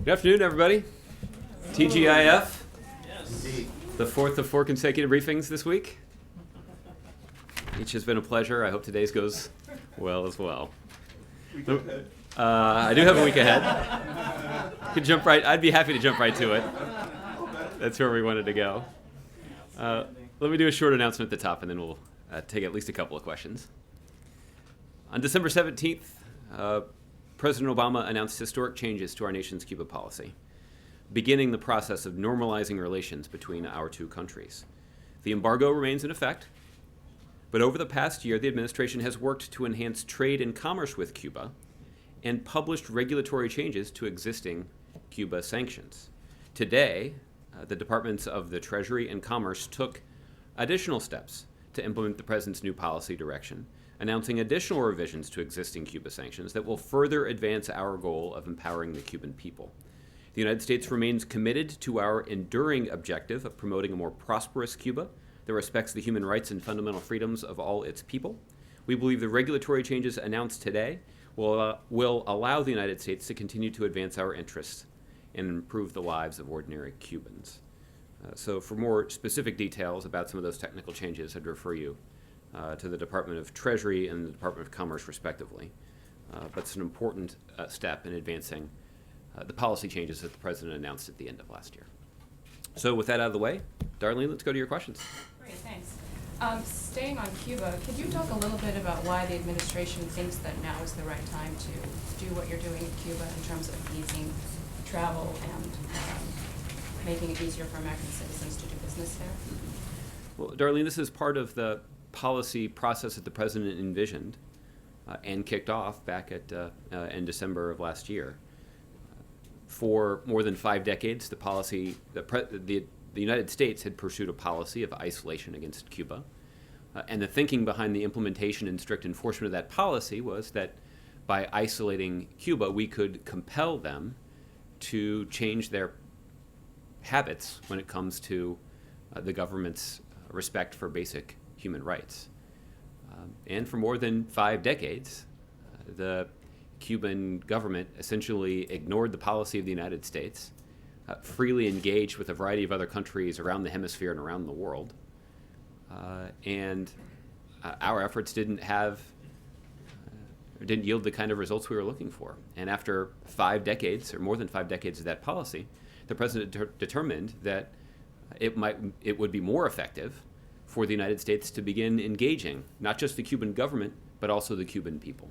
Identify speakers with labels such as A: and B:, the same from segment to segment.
A: Good afternoon, everybody. TGIF,
B: Yes. Indeed.
A: the fourth of 4 consecutive briefings this week. Each has been a pleasure. I hope today's goes well as well. I do have a week ahead. I'd be happy to jump right to it. That's where we wanted to go. Let me do a short announcement at the top, and then we'll take at least a couple of questions. On December 17th, President Obama announced historic changes to our nation's Cuba policy, beginning the process of normalizing relations between our two countries. The embargo remains in effect, but over the past year, the administration has worked to enhance trade and commerce with Cuba and published regulatory changes to existing Cuba sanctions. Today, the Departments of the Treasury and Commerce took additional steps to implement the President's new policy direction, announcing additional revisions to existing Cuba sanctions that will further advance our goal of empowering the Cuban people. The United States remains committed to our enduring objective of promoting a more prosperous Cuba that respects the human rights and fundamental freedoms of all its people. We believe the regulatory changes announced today will allow the United States to continue to advance our interests and improve the lives of ordinary Cubans. So for more specific details about some of those technical changes, I'd refer you to the Department of Treasury and the Department of Commerce, respectively. But it's an important step in advancing the policy changes that the President announced at the end of last year. So with that out of the way, Darlene, let's go to your questions.
C: Great, thanks. Staying on Cuba, could you talk a little bit about why the administration thinks that now is the right time to do what you're doing in Cuba in terms of easing travel and making it easier for American citizens to do business there?
A: Well, Darlene, this is part of the policy process that the President envisioned and kicked off back in December of last year. For more than 5 decades, the United States had pursued a policy of isolation against Cuba. And the thinking behind the implementation and strict enforcement of that policy was that by isolating Cuba, we could compel them to change their habits when it comes to the government's respect for basic human rights. And for more than 5 decades, the Cuban government essentially ignored the policy of the United States, freely engaged with a variety of other countries around the hemisphere and around the world. And our efforts didn't yield the kind of results we were looking for. And after 5 decades, or more than 5 decades of that policy, the President determined that it would be more effective for the United States to begin engaging not just the Cuban government, but also the Cuban people.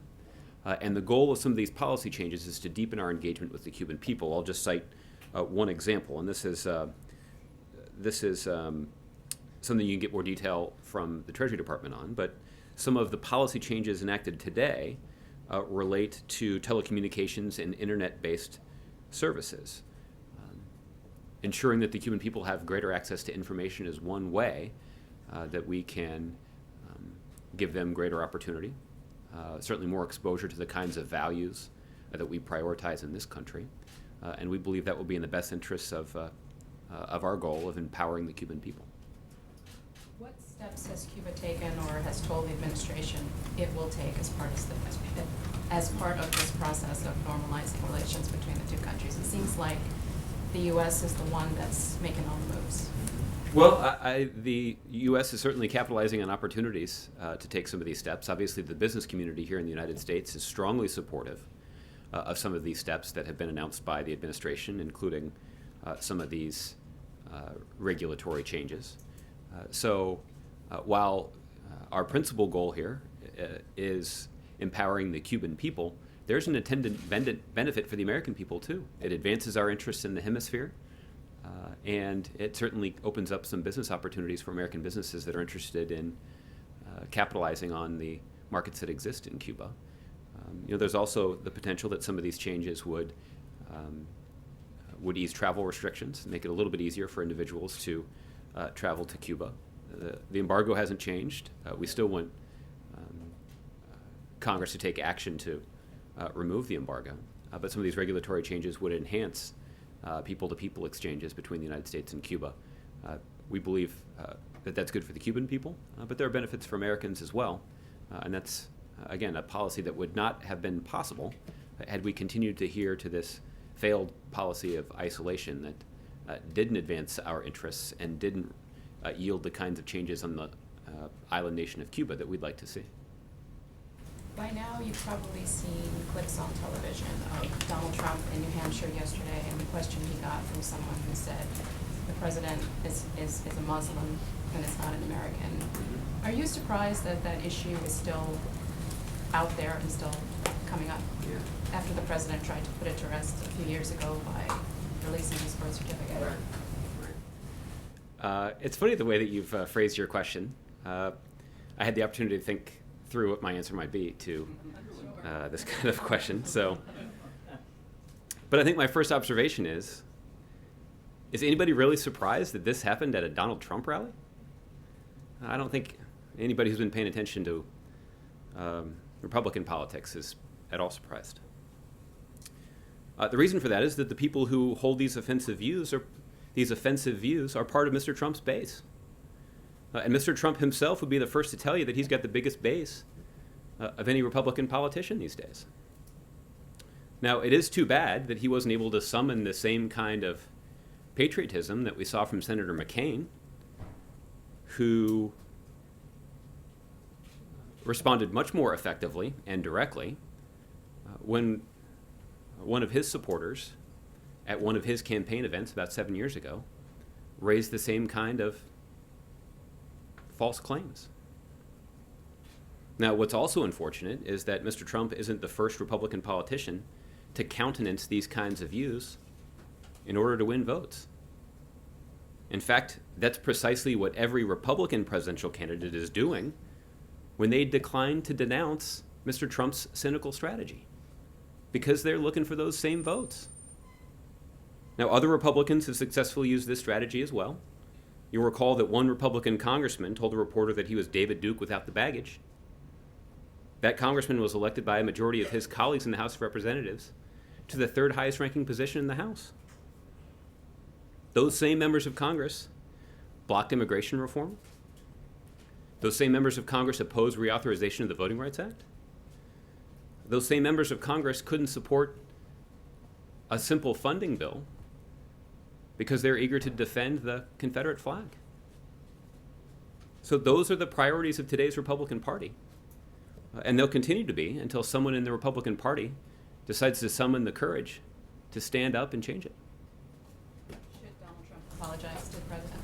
A: And the goal of some of these policy changes is to deepen our engagement with the Cuban people. I'll just cite one example, and this is something you can get more detail from the Treasury Department on, but some of the policy changes enacted today relate to telecommunications and internet-based services. Ensuring that the Cuban people have greater access to information is one way that we can give them greater opportunity, certainly more exposure to the kinds of values that we prioritize in this country. And we believe that will be in the best interests of our goal of empowering the Cuban people.
C: What steps has Cuba taken or has told the administration it will take as part of this process of normalizing relations between the two countries? It seems like the U.S. is the one that's making all the moves.
A: Well, the U.S. is certainly capitalizing on opportunities to take some of these steps. Obviously, the business community here in the United States is strongly supportive of some of these steps that have been announced by the administration, including some of these regulatory changes. So while our principal goal here is empowering the Cuban people, there's an attendant benefit for the American people, too. It advances our interests in the hemisphere, and it certainly opens up some business opportunities for American businesses that are interested in capitalizing on the markets that exist in Cuba. There's also the potential that some of these changes would ease travel restrictions, make it a little bit easier for individuals to travel to Cuba. The embargo hasn't changed. We still want Congress to take action to remove the embargo, but some of these regulatory changes would enhance people-to-people exchanges between the United States and Cuba. We believe that that's good for the Cuban people, but there are benefits for Americans as well, and that's, again, a policy that would not have been possible had we continued to adhere to this failed policy of isolation that didn't advance our interests and didn't yield the kinds of changes on the island nation of Cuba that we'd like to see.
C: By now, you've probably seen clips on television of Donald Trump in New Hampshire yesterday and the question he got from someone who said the president is a Muslim and is not an American. Are you surprised that that issue is still out there and still coming up?
A: Yeah.
C: After the president tried to put it to rest a few years ago by releasing his birth certificate.
A: It's funny the way that you've phrased your question. I had the opportunity to think through what my answer might be to this kind of question. But I think my first observation is anybody really surprised that this happened at a Donald Trump rally? I don't think anybody who's been paying attention to Republican politics is at all surprised. The reason for that is that the people who hold these offensive views are part of Mr. Trump's base. And Mr. Trump himself would be the first to tell you that he's got the biggest base of any Republican politician these days. Now, it is too bad that he wasn't able to summon the same kind of patriotism that we saw from Senator McCain, who responded much more effectively and directly when one of his supporters at one of his campaign events about 7 years ago raised the same kind of false claims. Now, what's also unfortunate is that Mr. Trump isn't the first Republican politician to countenance these kinds of views in order to win votes. In fact, that's precisely what every Republican presidential candidate is doing when they decline to denounce Mr. Trump's cynical strategy, because they're looking for those same votes. Now, other Republicans have successfully used this strategy as well. You'll recall that one Republican congressman told a reporter that he was David Duke without the baggage. That congressman was elected by a majority of his colleagues in the House of Representatives to the third highest ranking position in the House. Those same members of Congress blocked immigration reform. Those same members of Congress opposed reauthorization of the Voting Rights Act. Those same members of Congress couldn't support a simple funding bill because they're eager to defend the Confederate flag. So those are the priorities of today's Republican Party. And they'll continue to be until someone in the Republican Party decides to summon the courage to stand up and change it.
C: Should Donald Trump apologize to the president?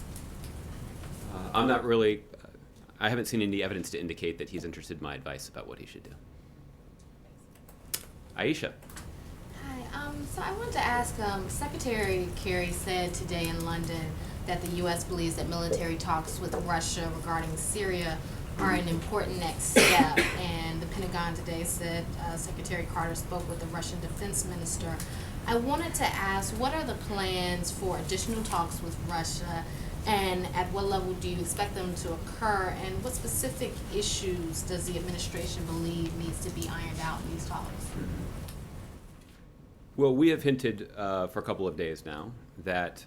A: I haven't seen any evidence to indicate that he's interested in my advice about what he should do. Aisha.
B: Hi, so I wanted to ask, Secretary Kerry said today in London that the U.S. believes that military talks with Russia regarding Syria are an important next step, and the Pentagon today said Secretary Carter spoke with the Russian defense minister. I wanted to ask, what are the plans for additional talks with Russia, and at what level do you expect them to occur, and what specific issues does the administration believe needs to be ironed out in these talks?
A: Well, we have hinted for a couple of days now that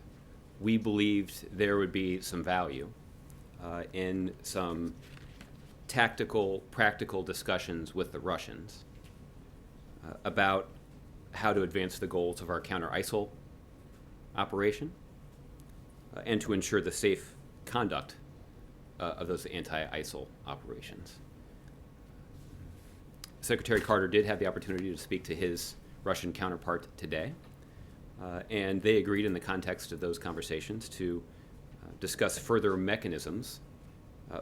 A: we believed there would be some value in some tactical, practical discussions with the Russians about how to advance the goals of our counter-ISIL operation and to ensure the safe conduct of those anti-ISIL operations. Secretary Carter did have the opportunity to speak to his Russian counterpart today, and they agreed in the context of those conversations to discuss further mechanisms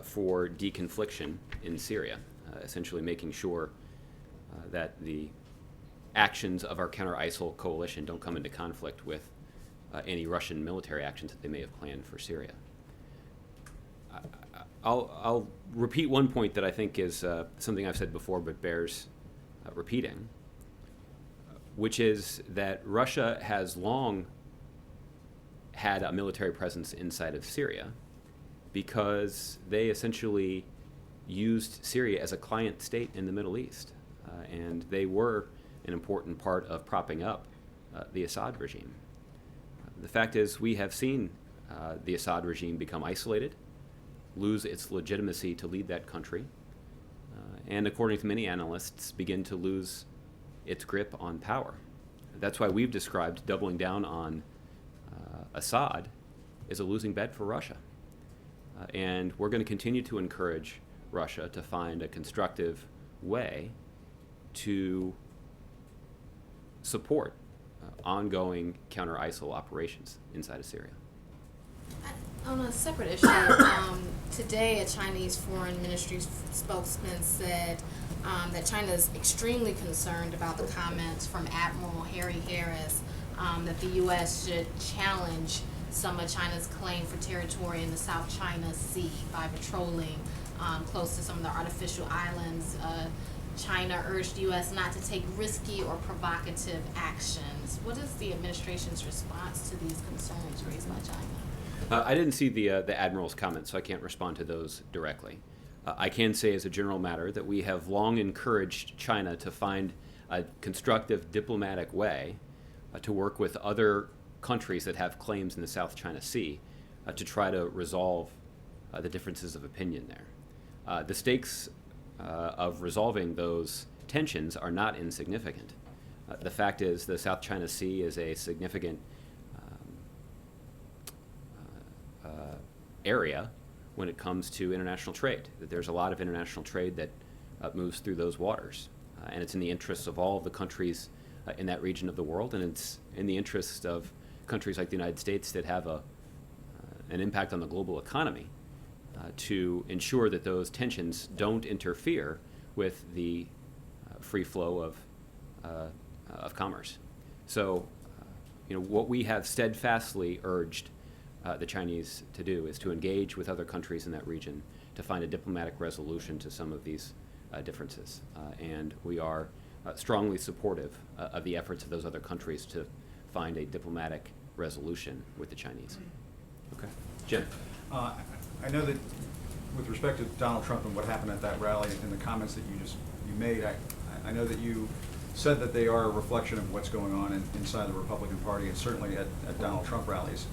A: for deconfliction in Syria, essentially making sure that the actions of our counter-ISIL coalition don't come into conflict with any Russian military actions that they may have planned for Syria. I'll repeat one point that I think is something I've said before but bears repeating, which is that Russia has long had a military presence inside of Syria because they essentially used Syria as a client state in the Middle East, and they were an important part of propping up the Assad regime. The fact is, we have seen the Assad regime become isolated, lose its legitimacy to lead that country, and according to many analysts, begin to lose its grip on power. That's why we've described doubling down on Assad as a losing bet for Russia. And we're going to continue to encourage Russia to find a constructive way to support ongoing counter-ISIL operations inside of Syria.
B: On a separate issue, today a Chinese foreign ministry spokesman said that China is extremely concerned about the comments from Admiral Harry Harris that the U.S. should challenge some of China's claim for territory in the South China Sea by patrolling close to some of the artificial islands. China urged the U.S. not to take risky or provocative actions. What is the administration's response to these concerns raised by China?
A: I didn't see the Admiral's comments, so I can't respond to those directly. I can say as a general matter that we have long encouraged China to find a constructive diplomatic way to work with other countries that have claims in the South China Sea to try to resolve the differences of opinion there. The stakes of resolving those tensions are not insignificant. The fact is the South China Sea is a significant area when it comes to international trade. There's a lot of international trade that moves through those waters. And it's in the interests of all of the countries in that region of the world, and it's in the interest of countries like the United States that have an impact on the global economy to ensure that those tensions don't interfere with the free flow of commerce. So, what we have steadfastly urged the Chinese to do is to engage with other countries in that region to find a diplomatic resolution to some of these differences. And we are strongly supportive of the efforts of those other countries to find a diplomatic resolution with the Chinese. Okay. Jim.
D: I know that with respect to Donald Trump and what happened at that rally and the comments that you made, I know that you said that they are a reflection of what's going on inside the Republican Party and certainly at Donald Trump rallies.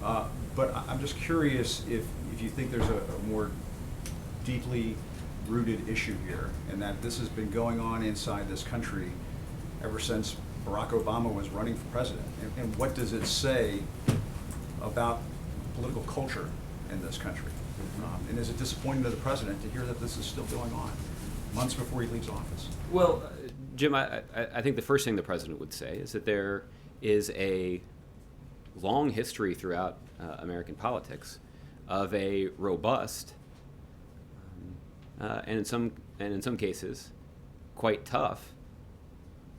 D: But I'm just curious if you think there's a more deeply rooted issue here, and that this has been going on inside this country ever since Barack Obama was running for president. And what does it say about political culture in this country? And is it disappointing to the president to hear that this is still going on months before he leaves office?
A: Well, Jim, I think the first thing the president would say is that there is a long history throughout American politics of a robust and in some cases quite tough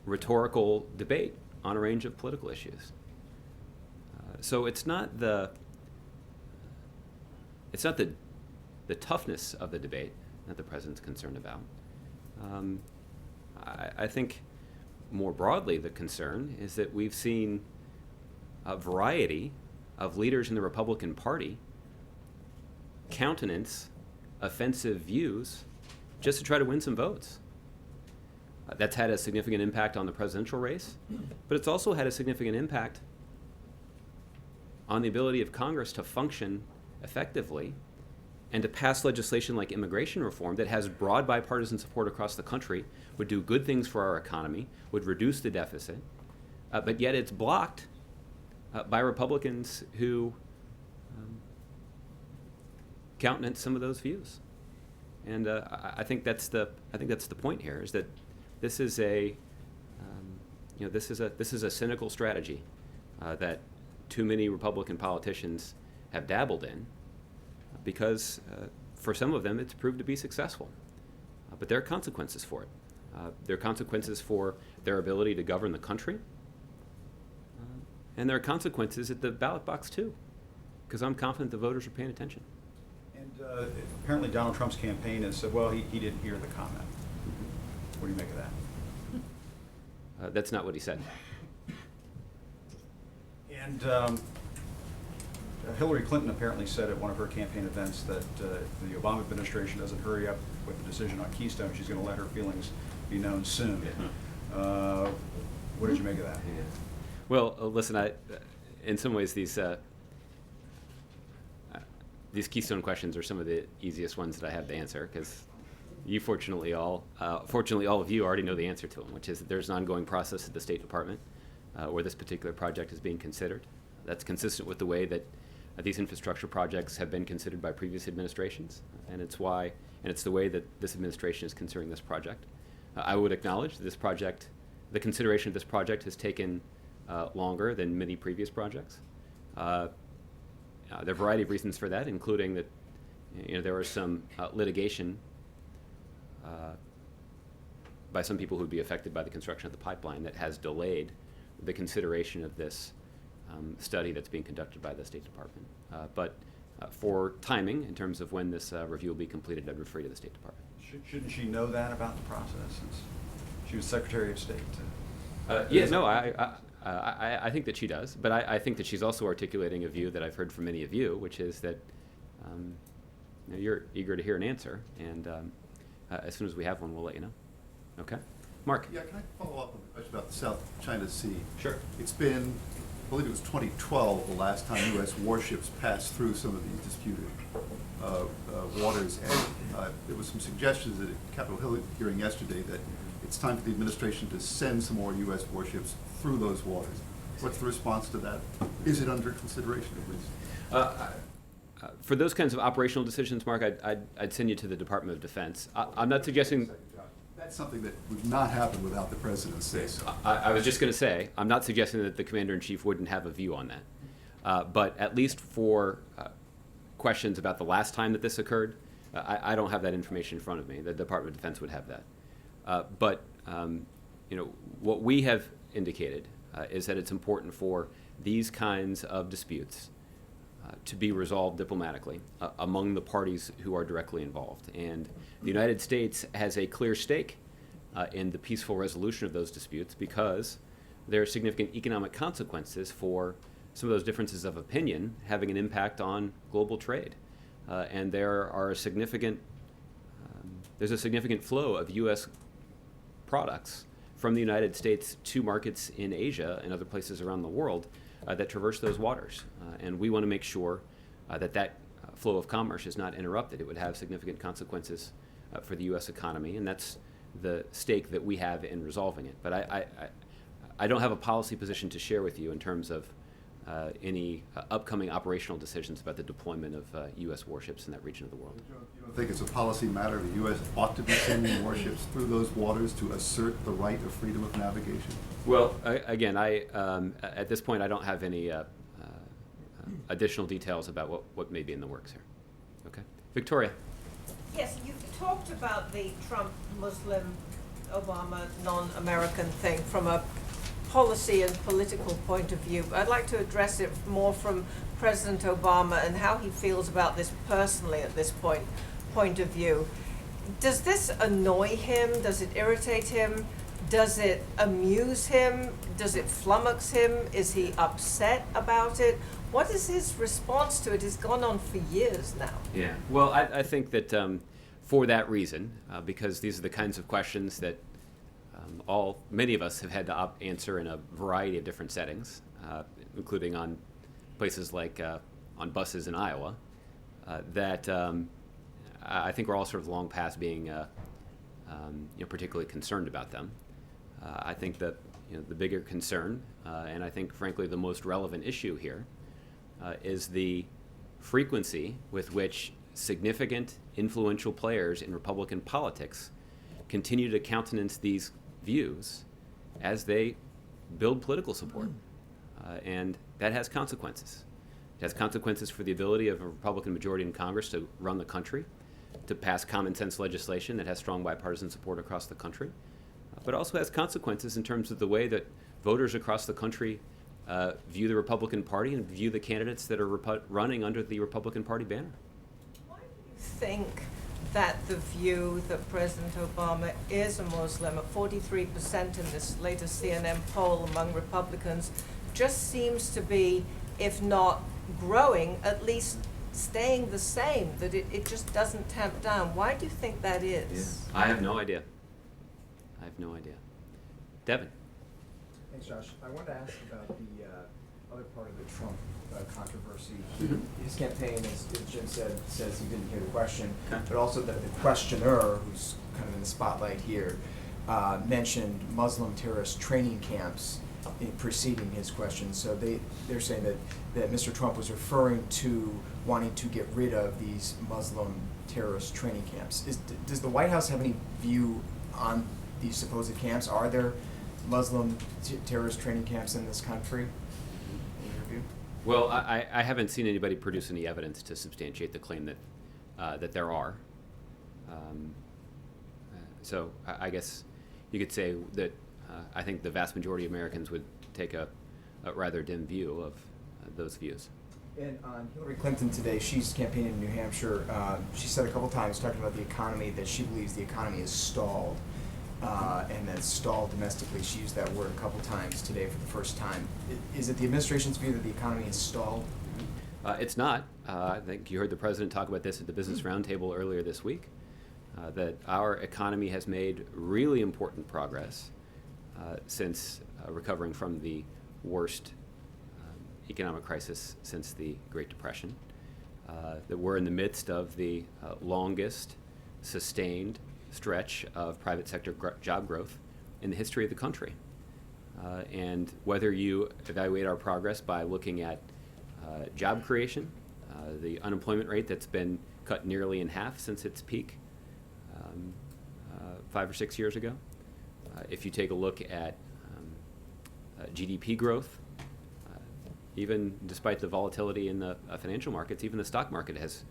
A: rhetorical debate on a range of political issues. So it's not the toughness of the debate that the president's concerned about. I think more broadly the concern is that we've seen a variety of leaders in the Republican Party countenance offensive views just to try to win some votes. That's had a significant impact on the presidential race, but it's also had a significant impact on the ability of Congress to function effectively and to pass legislation like immigration reform that has broad bipartisan support across the country, would do good things for our economy, would reduce the deficit, but yet it's blocked by Republicans who countenance some of those views. And I think that's the point here, is that this is a this is a cynical strategy that too many Republican politicians have dabbled in, because for some of them it's proved to be successful. But there are consequences for it. There are consequences for their ability to govern the country. And there are consequences at the ballot box too, because I'm confident the voters are paying attention.
D: And apparently Donald Trump's campaign has said, well, he didn't hear the comment. What do you make of that?
A: That's not what he said.
D: And Hillary Clinton apparently said at one of her campaign events that if the Obama administration doesn't hurry up with the decision on Keystone, she's going to let her feelings be known soon. What did you make of that?
A: Yeah. Well, listen, in some ways these Keystone questions are some of the easiest ones that I have to answer, because you fortunately all of you already know the answer to them, which is that there's an ongoing process at the State Department where this particular project is being considered. That's consistent with the way that these infrastructure projects have been considered by previous administrations, and it's the way that this administration is considering this project. I would acknowledge that this project, the consideration of this project has taken longer than many previous projects. There are a variety of reasons for that, including that there was some litigation by some people who would be affected by the construction of the pipeline that has delayed the consideration of this study that's being conducted by the State Department. But for timing, in terms of when this review will be completed, I'd refer you to the State Department.
D: Shouldn't she know that about the process since she was Secretary of State?
A: I think that she does, but I think that she's also articulating a view that I've heard from many of you, which is that you're eager to hear an answer, and as soon as we have one, we'll let you know. Okay? Mark?
E: Yeah, can I follow up on the question about the South China Sea?
A: Sure.
E: It's been, I believe it was 2012, the last time U.S. warships passed through some of these disputed waters, and there was some suggestions at a Capitol Hill hearing yesterday that it's time for the administration to send some more U.S. warships through those waters. What's the response to that? Is it under consideration at least?
A: For those kinds of operational decisions, Mark, I'd send you to the Department of Defense. I'm not suggesting...
E: That's something that would not happen without the president's say so.
A: I was just going to say, I'm not suggesting that the Commander-in-Chief wouldn't have a view on that. But at least for questions about the last time that this occurred, I don't have that information in front of me. The Department of Defense would have that. But what we have indicated is that it's important for these kinds of disputes to be resolved diplomatically among the parties who are directly involved. And the United States has a clear stake in the peaceful resolution of those disputes because there are significant economic consequences for some of those differences of opinion having an impact on global trade. And there's a significant flow of U.S. products from the United States to markets in Asia and other places around the world that traverse those waters. And we want to make sure that flow of commerce is not interrupted. It would have significant consequences for the U.S. economy, and that's the stake that we have in resolving it. But I don't have a policy position to share with you in terms of any upcoming operational decisions about the deployment of U.S. warships in that region of the world.
E: You don't think it's a policy matter? The U.S. ought to be sending warships through those waters to assert the right of freedom of navigation?
A: Well, again, at this point, I don't have any additional details about what may be in the works here. Okay. Victoria.
F: Yes, you've talked about the Trump Muslim Obama non-American thing from a policy and political point of view. I'd like to address it more from President Obama and how he feels about this personally at this point of view. Does this annoy him? Does it irritate him? Does it amuse him? Does it flummox him? Is he upset about it? What is his response to it? It's gone on for years now.
A: Yeah. Well, I think that for that reason, because these are the kinds of questions that many of us have had to answer in a variety of different settings, including on places like on buses in Iowa, that I think we're all sort of long past being particularly concerned about them. I think that the bigger concern, and I think frankly the most relevant issue here, is the frequency with which significant, influential players in Republican politics continue to countenance these views as they build political support. And that has consequences. It has consequences for the ability of a Republican majority in Congress to run the country, to pass common sense legislation that has strong bipartisan support across the country, but also has consequences in terms of the way that voters across the country view the Republican Party and view the candidates that are running under the Republican Party banner.
F: Why do you think that the view that President Obama is a Muslim at 43% in this latest CNN poll among Republicans just seems to be, if not growing, at least staying the same, that it just doesn't tamp down? Why do you think that is?
A: Yeah. I have no idea. Devin.
G: Thanks, Josh. I wanted to ask about the other part of the Trump controversy. His campaign, as Jim says he didn't hear the question, but also that the questioner, who's kind of in the spotlight here, mentioned Muslim terrorist training camps preceding his question. So they're saying that Mr. Trump was referring to wanting to get rid of these Muslim terrorist training camps. Does the White House have any view on these supposed camps? Are there Muslim terrorist training camps in this country, in your view?
A: Well, I haven't seen anybody produce any evidence to substantiate the claim that there are. So I guess you could say that I think the vast majority of Americans would take a rather dim view of those views.
G: And on Hillary Clinton today, she's campaigning in New Hampshire. She said a couple times, talking about the economy, that she believes the economy is stalled, and that stalled domestically. She used that word a couple times today for the first time. Is it the administration's view that the economy is stalled?
A: It's not. I think you heard the president talk about this at the Business Roundtable earlier this week, that our economy has made really important progress since recovering from the worst economic crisis since the Great Depression, that we're in the midst of the longest sustained stretch of private sector job growth in the history of the country. And whether you evaluate our progress by looking at job creation, the unemployment rate that's been cut nearly in half since its peak 5 or 6 years ago, if you take a look at GDP growth, even despite the volatility in the financial markets, even the stock market has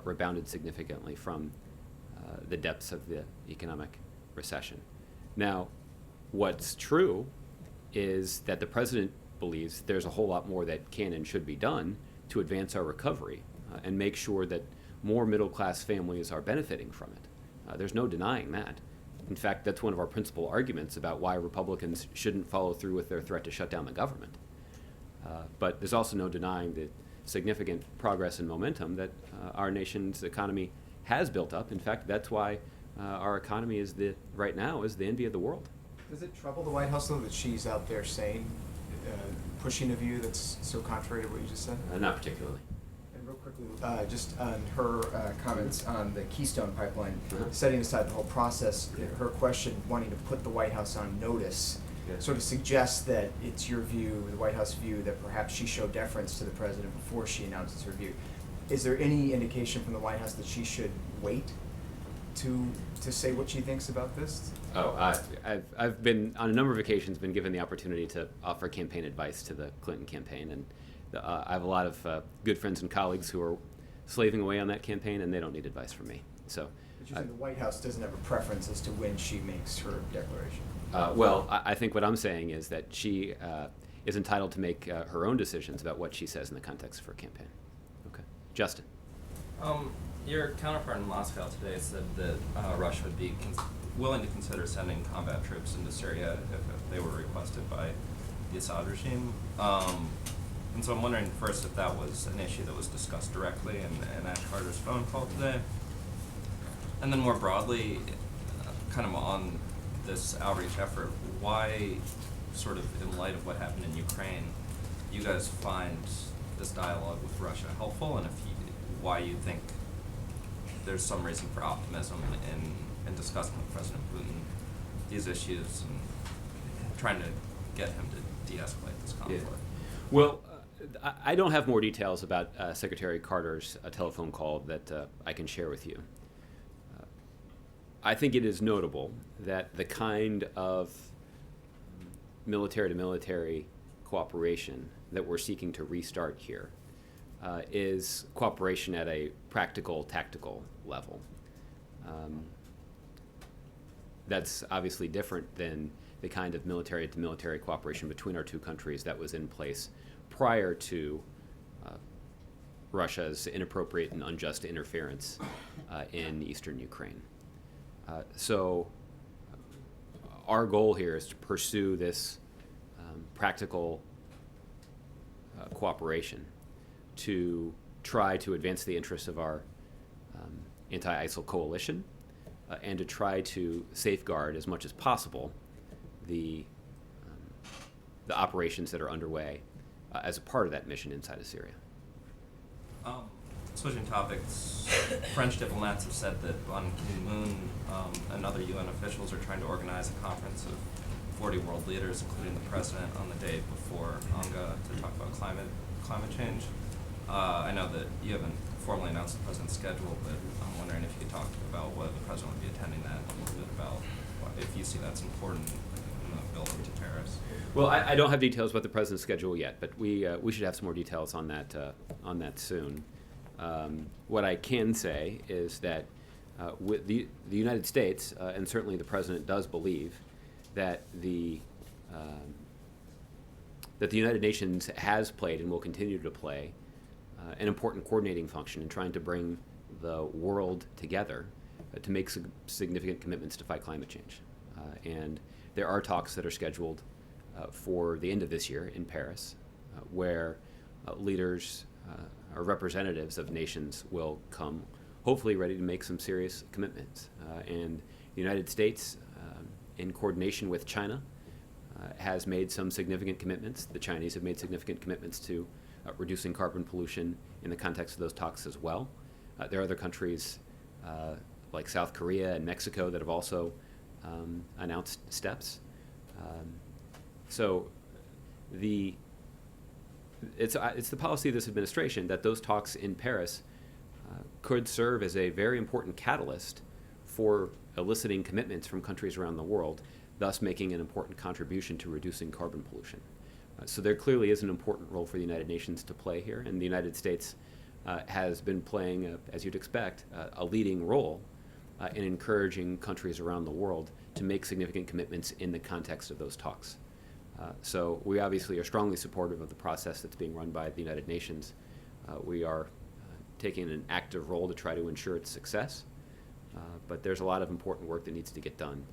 A: rebounded significantly from the depths of the economic recession. Now, what's true is that the president believes there's a whole lot more that can and should be done to advance our recovery and make sure that more middle-class families are benefiting from it. There's no denying that. In fact, that's one of our principal arguments about why Republicans shouldn't follow through with their threat to shut down the government. But there's also no denying the significant progress and momentum that our nation's economy has built up. In fact, that's why our economy is right now is the envy of the world.
G: Does it trouble the White House, though, that she's out there saying, pushing a view that's so contrary to what you just said?
A: Not particularly.
G: And real quickly, just on her comments on the Keystone Pipeline, setting aside the whole process, her question wanting to put the White House on notice sort of suggests that it's your view, the White House view, that perhaps she showed deference to the president before she announces her view. Is there any indication from the White House that she should wait to say what she thinks about this?
A: I've been on a number of occasions been given the opportunity to offer campaign advice to the Clinton campaign, and I have a lot of good friends and colleagues who are slaving away on that campaign, and they don't need advice from me. So,
G: but you think the White House doesn't have a preference as to when she makes her declaration?
A: Well, I think what I'm saying is that she is entitled to make her own decisions about what she says in the context of her campaign. Okay, Justin.
H: Your counterpart in Moscow today said that Russia would be willing to consider sending combat troops into Syria if they were requested by the Assad regime. And so I'm wondering first if that was an issue that was discussed directly in Ash Carter's phone call today. And then more broadly, kind of on this outreach effort, why, sort of in light of what happened in Ukraine, you guys find this dialogue with Russia helpful, and why you think there's some reason for optimism in discussing with President Putin these issues and trying to get him to de-escalate this conflict?
A: Yeah. Well, I don't have more details about Secretary Carter's telephone call that I can share with you. I think it is notable that the kind of military-to-military cooperation that we're seeking to restart here is cooperation at a practical, tactical level. That's obviously different than the kind of military-to-military cooperation between our two countries that was in place prior to Russia's inappropriate and unjust interference in eastern Ukraine. So our goal here is to pursue this practical cooperation to try to advance the interests of our anti-ISIL coalition and to try to safeguard as much as possible the operations that are underway as a part of that mission inside of Syria.
H: Switching topics, French diplomats have said that Ban Ki-moon and other UN officials are trying to organize a conference of 40 world leaders, including the president, on the day before UNGA to talk about climate change. I know that you haven't formally announced the president's schedule, but I'm wondering if you could talk about whether the president would be attending that, a little bit about if you see that's important in the building to Terrace.
A: Well, I don't have details about the president's schedule yet, but we should have some more details on that soon. What I can say is that with the United States, and certainly the president does believe that the United Nations has played and will continue to play an important coordinating function in trying to bring the world together to make significant commitments to fight climate change. And there are talks that are scheduled for the end of this year in Paris, where leaders or representatives of nations will come, hopefully ready to make some serious commitments. And the United States, in coordination with China, has made some significant commitments. The Chinese have made significant commitments to reducing carbon pollution in the context of those talks as well. There are other countries like South Korea and Mexico that have also announced steps. So it's the policy of this administration that those talks in Paris could serve as a very important catalyst for eliciting commitments from countries around the world, thus making an important contribution to reducing carbon pollution. So there clearly is an important role for the United Nations to play here, and the United States has been playing, as you'd expect, a leading role in encouraging countries around the world to make significant commitments in the context of those talks. So we obviously are strongly supportive of the process that's being run by the United Nations. We are taking an active role to try to ensure its success, but there's a lot of important work that needs to get done.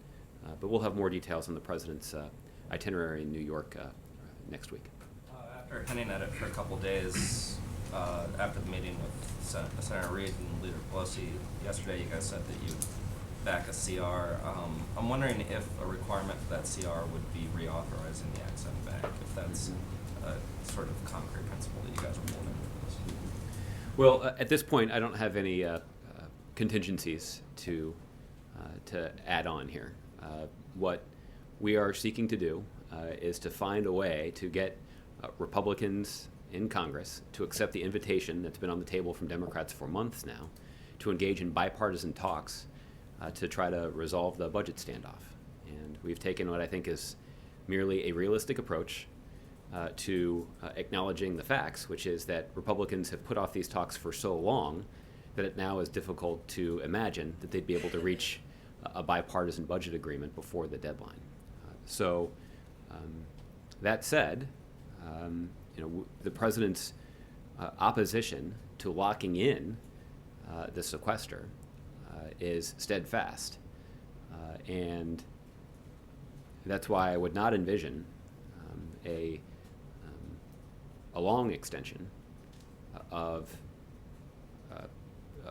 A: But we'll have more details on the president's itinerary in New York next week.
H: After hinting at it for a couple days after the meeting with Senator Reid and Leader Pelosi yesterday, you guys said that you back a CR. I'm wondering if a requirement for that CR would be reauthorizing the Accent Bank, if that's a sort of concrete principle that you guys are holding for this.
A: Well, at this point, I don't have any contingencies to add on here. What we are seeking to do is to find a way to get Republicans in Congress to accept the invitation that's been on the table from Democrats for months now to engage in bipartisan talks to try to resolve the budget standoff. And we've taken what I think is merely a realistic approach to acknowledging the facts, which is that Republicans have put off these talks for so long that it now is difficult to imagine that they'd be able to reach a bipartisan budget agreement before the deadline. So that said, the president's opposition to locking in the sequester is steadfast, and that's why I would not envision a long extension of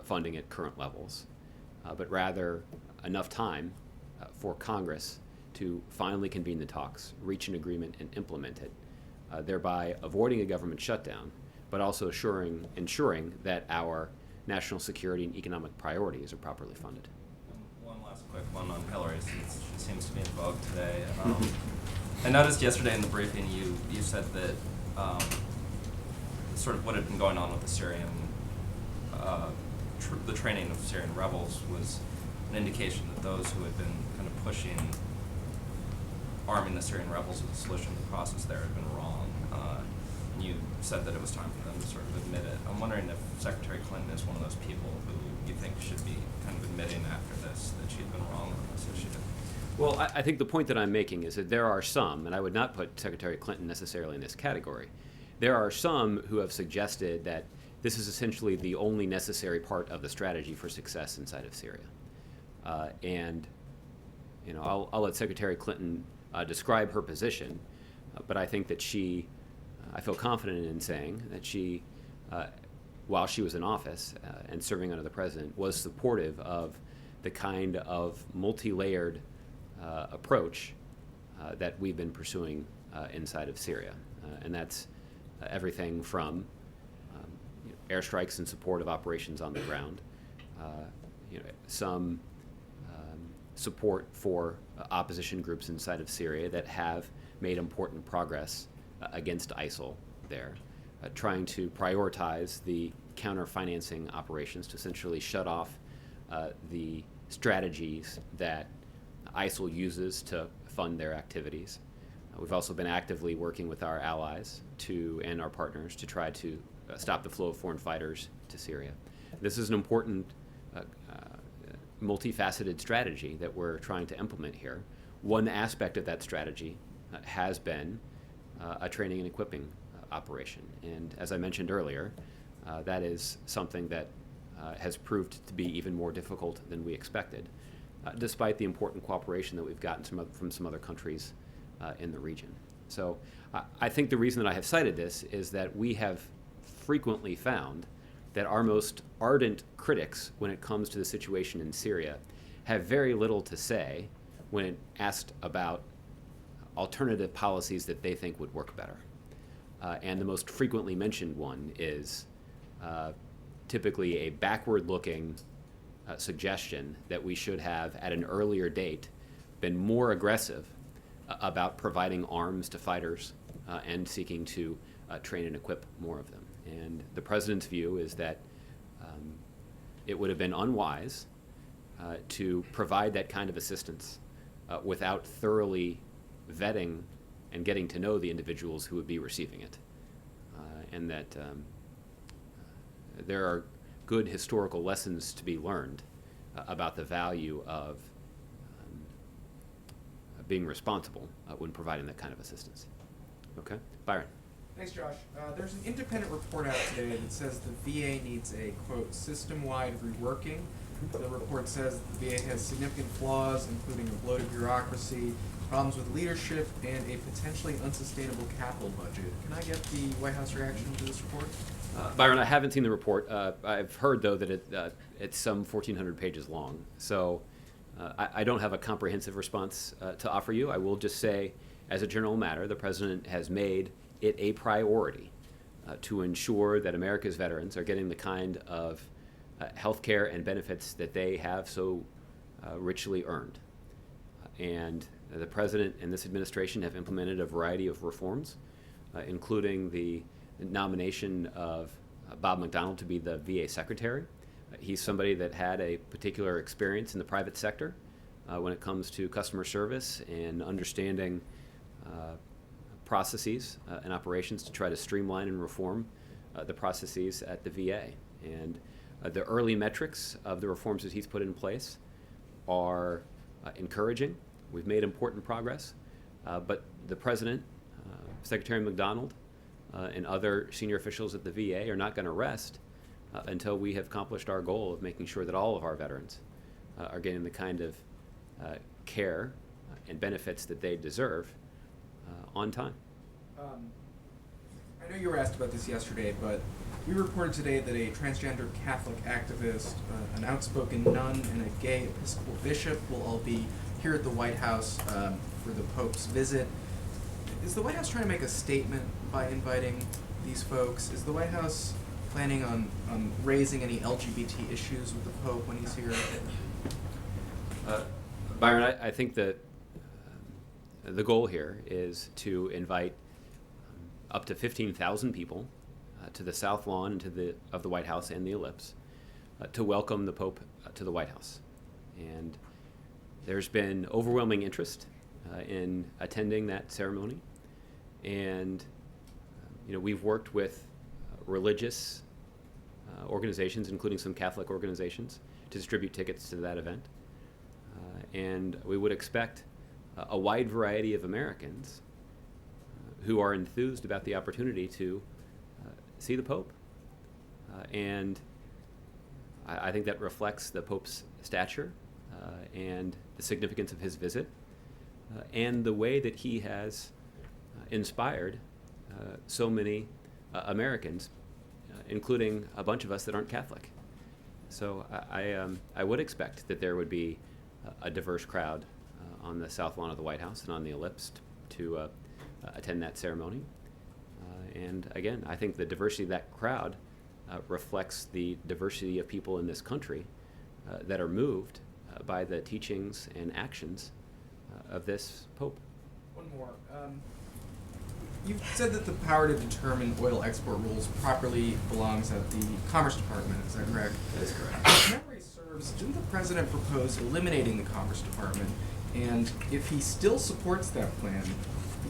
A: funding at current levels, but rather enough time for Congress to finally convene the talks, reach an agreement, and implement it, thereby avoiding a government shutdown, but also ensuring that our national security and economic priorities are properly funded.
H: One last quick one on Hillary, since she seems to be in vogue today. I noticed yesterday in the briefing you said that sort of what had been going on with the Syrian, the training of Syrian rebels was an indication that those who had been kind of pushing arming the Syrian rebels as a solution to the process there had been wrong. And you said that it was time for them to sort of admit it. I'm wondering if Secretary Clinton is one of those people who you think should be kind of admitting after this that she had been wrong on this issue.
A: Well, I think the point that I'm making is that there are some, and I would not put Secretary Clinton necessarily in this category, there are some who have suggested that this is essentially the only necessary part of the strategy for success inside of Syria. And I'll let Secretary Clinton describe her position, but I think that I feel confident in saying that she, while she was in office and serving under the president, was supportive of the kind of multi-layered approach that we've been pursuing inside of Syria. And that's everything from airstrikes in support of operations on the ground, some support for opposition groups inside of Syria that have made important progress against ISIL there, trying to prioritize the counter-financing operations to essentially shut off the strategies that ISIL uses to fund their activities. We've also been actively working with our allies and our partners to try to stop the flow of foreign fighters to Syria. This is an important multifaceted strategy that we're trying to implement here. One aspect of that strategy has been a training and equipping operation. And as I mentioned earlier, that is something that has proved to be even more difficult than we expected, despite the important cooperation that we've gotten from some other countries in the region. So I think the reason that I have cited this is that we have frequently found that our most ardent critics when it comes to the situation in Syria have very little to say when asked about alternative policies that they think would work better. And the most frequently mentioned one is typically a backward-looking suggestion that we should have, at an earlier date, been more aggressive about providing arms to fighters and seeking to train and equip more of them. And the president's view is that it would have been unwise to provide that kind of assistance without thoroughly vetting and getting to know the individuals who would be receiving it. And that there are good historical lessons to be learned about the value of being responsible when providing that kind of assistance. Okay, Byron.
I: Thanks, Josh. There's an independent report out today that says the VA needs a, quote, system-wide reworking. The report says the VA has significant flaws, including a bloated bureaucracy, problems with leadership, and a potentially unsustainable capital budget. Can I get the White House reaction to this report?
A: Byron, I haven't seen the report. I've heard, though, that it's some 1,400 pages long. So I don't have a comprehensive response to offer you. I will just say, as a general matter, the President has made it a priority to ensure that America's veterans are getting the kind of health care and benefits that they have so richly earned. And the President and this administration have implemented a variety of reforms, including the nomination of Bob McDonald to be the VA Secretary. He's somebody that had a particular experience in the private sector when it comes to customer service and understanding processes and operations to try to streamline and reform the processes at the VA. And the early metrics of the reforms that he's put in place are encouraging. We've made important progress, but the President, Secretary McDonald, and other senior officials at the VA are not going to rest until we have accomplished our goal of making sure that all of our veterans are getting the kind of care and benefits that they deserve on time.
I: I know you were asked about this yesterday, but we reported today that a transgender Catholic activist, an outspoken nun, and a gay Episcopal bishop will all be here at the White House for the Pope's visit. Is the White House trying to make a statement by inviting these folks? Is the White House planning on raising any LGBT issues with the Pope when he's here?
A: Byron, I think that the goal here is to invite up to 15,000 people to the South Lawn of the White House and the Ellipse to welcome the Pope to the White House. And there's been overwhelming interest in attending that ceremony. And we've worked with religious organizations, including some Catholic organizations, to distribute tickets to that event. And we would expect a wide variety of Americans who are enthused about the opportunity to see the Pope. And I think that reflects the Pope's stature and the significance of his visit and the way that he has inspired so many Americans, including a bunch of us that aren't Catholic. So I would expect that there would be a diverse crowd on the South Lawn of the White House and on the Ellipse to attend that ceremony. And again, I think the diversity of that crowd reflects the diversity of people in this country that are moved by the teachings and actions of this Pope.
I: One more. You've said that the power to determine oil export rules properly belongs at the Commerce Department. Is that correct?
A: That is correct.
I: If memory serves, didn't the president propose eliminating the Commerce Department? And if he still supports that plan,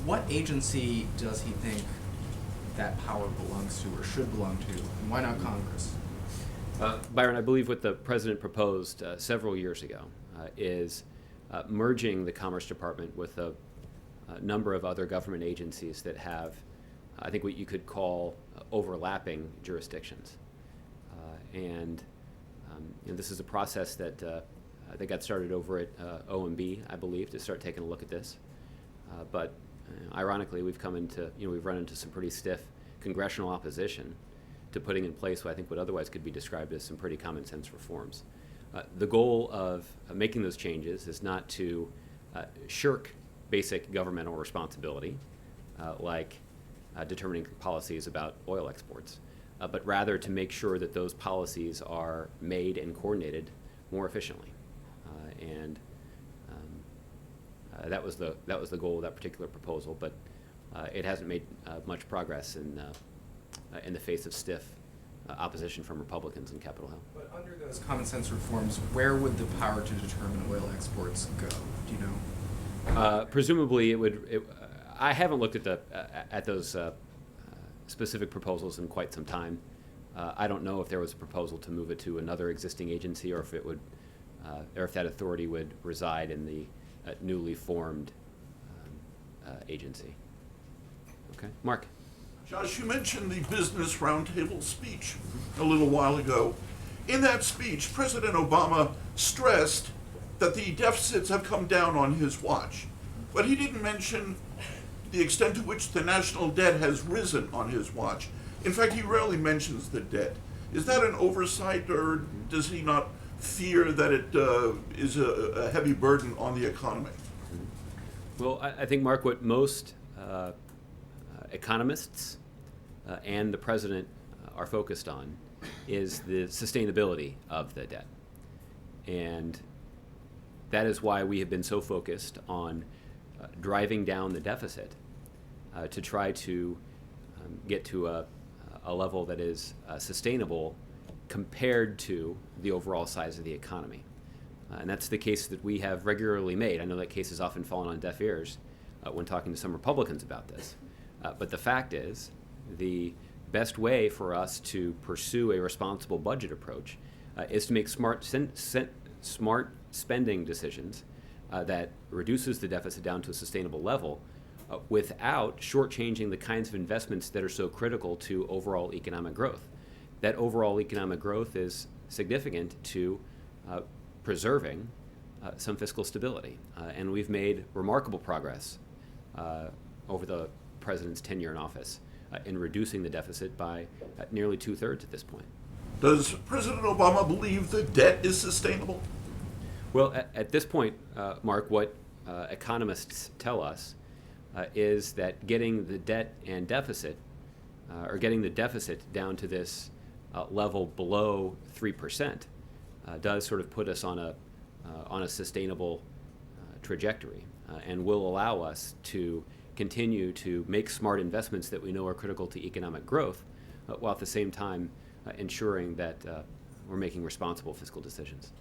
I: what agency does he think that power belongs to or should belong to, and why not Congress?
A: Byron, I believe what the president proposed several years ago is merging the Commerce Department with a number of other government agencies that have, I think, what you could call overlapping jurisdictions. And this is a process that got started over at OMB, I believe, to start taking a look at this. But ironically, we've run into some pretty stiff congressional opposition to putting in place what I think would otherwise could be described as some pretty common sense reforms. The goal of making those changes is not to shirk basic governmental responsibility, like determining policies about oil exports, but rather to make sure that those policies are made and coordinated more efficiently. That was the goal of that particular proposal, but it hasn't made much progress in the face of stiff opposition from Republicans in Capitol Hill.
I: But under those common sense reforms, where would the power to determine oil exports go? Do you know?
A: Presumably, I haven't looked at those specific proposals in quite some time. I don't know if there was a proposal to move it to another existing agency, or if it would, or if that authority would reside in the newly formed agency. Okay, Mark.
J: Josh, you mentioned the Business Roundtable speech a little while ago. In that speech, President Obama stressed that the deficits have come down on his watch, but he didn't mention the extent to which the national debt has risen on his watch. In fact, he rarely mentions the debt. Is that an oversight, or does he not fear that it is a heavy burden on the economy?
A: Well, I think, Mark, what most economists and the president are focused on is the sustainability of the debt. And that is why we have been so focused on driving down the deficit to try to get to a level that is sustainable compared to the overall size of the economy. And that's the case that we have regularly made. I know that case has often fallen on deaf ears when talking to some Republicans about this. But the fact is, the best way for us to pursue a responsible budget approach is to make smart spending decisions that reduces the deficit down to a sustainable level without shortchanging the kinds of investments that are so critical to overall economic growth. That overall economic growth is significant to preserving some fiscal stability. And we've made remarkable progress over the president's tenure in office in reducing the deficit by nearly 2/3 at this point.
J: Does President Obama believe the debt is sustainable?
A: Well, at this point, Mark, what economists tell us is that getting the debt and deficit, or getting the deficit down to this level below 3%, does sort of put us on a sustainable trajectory, and will allow us to continue to make smart investments that we know are critical to economic growth, while at the same time ensuring that we're making responsible fiscal decisions.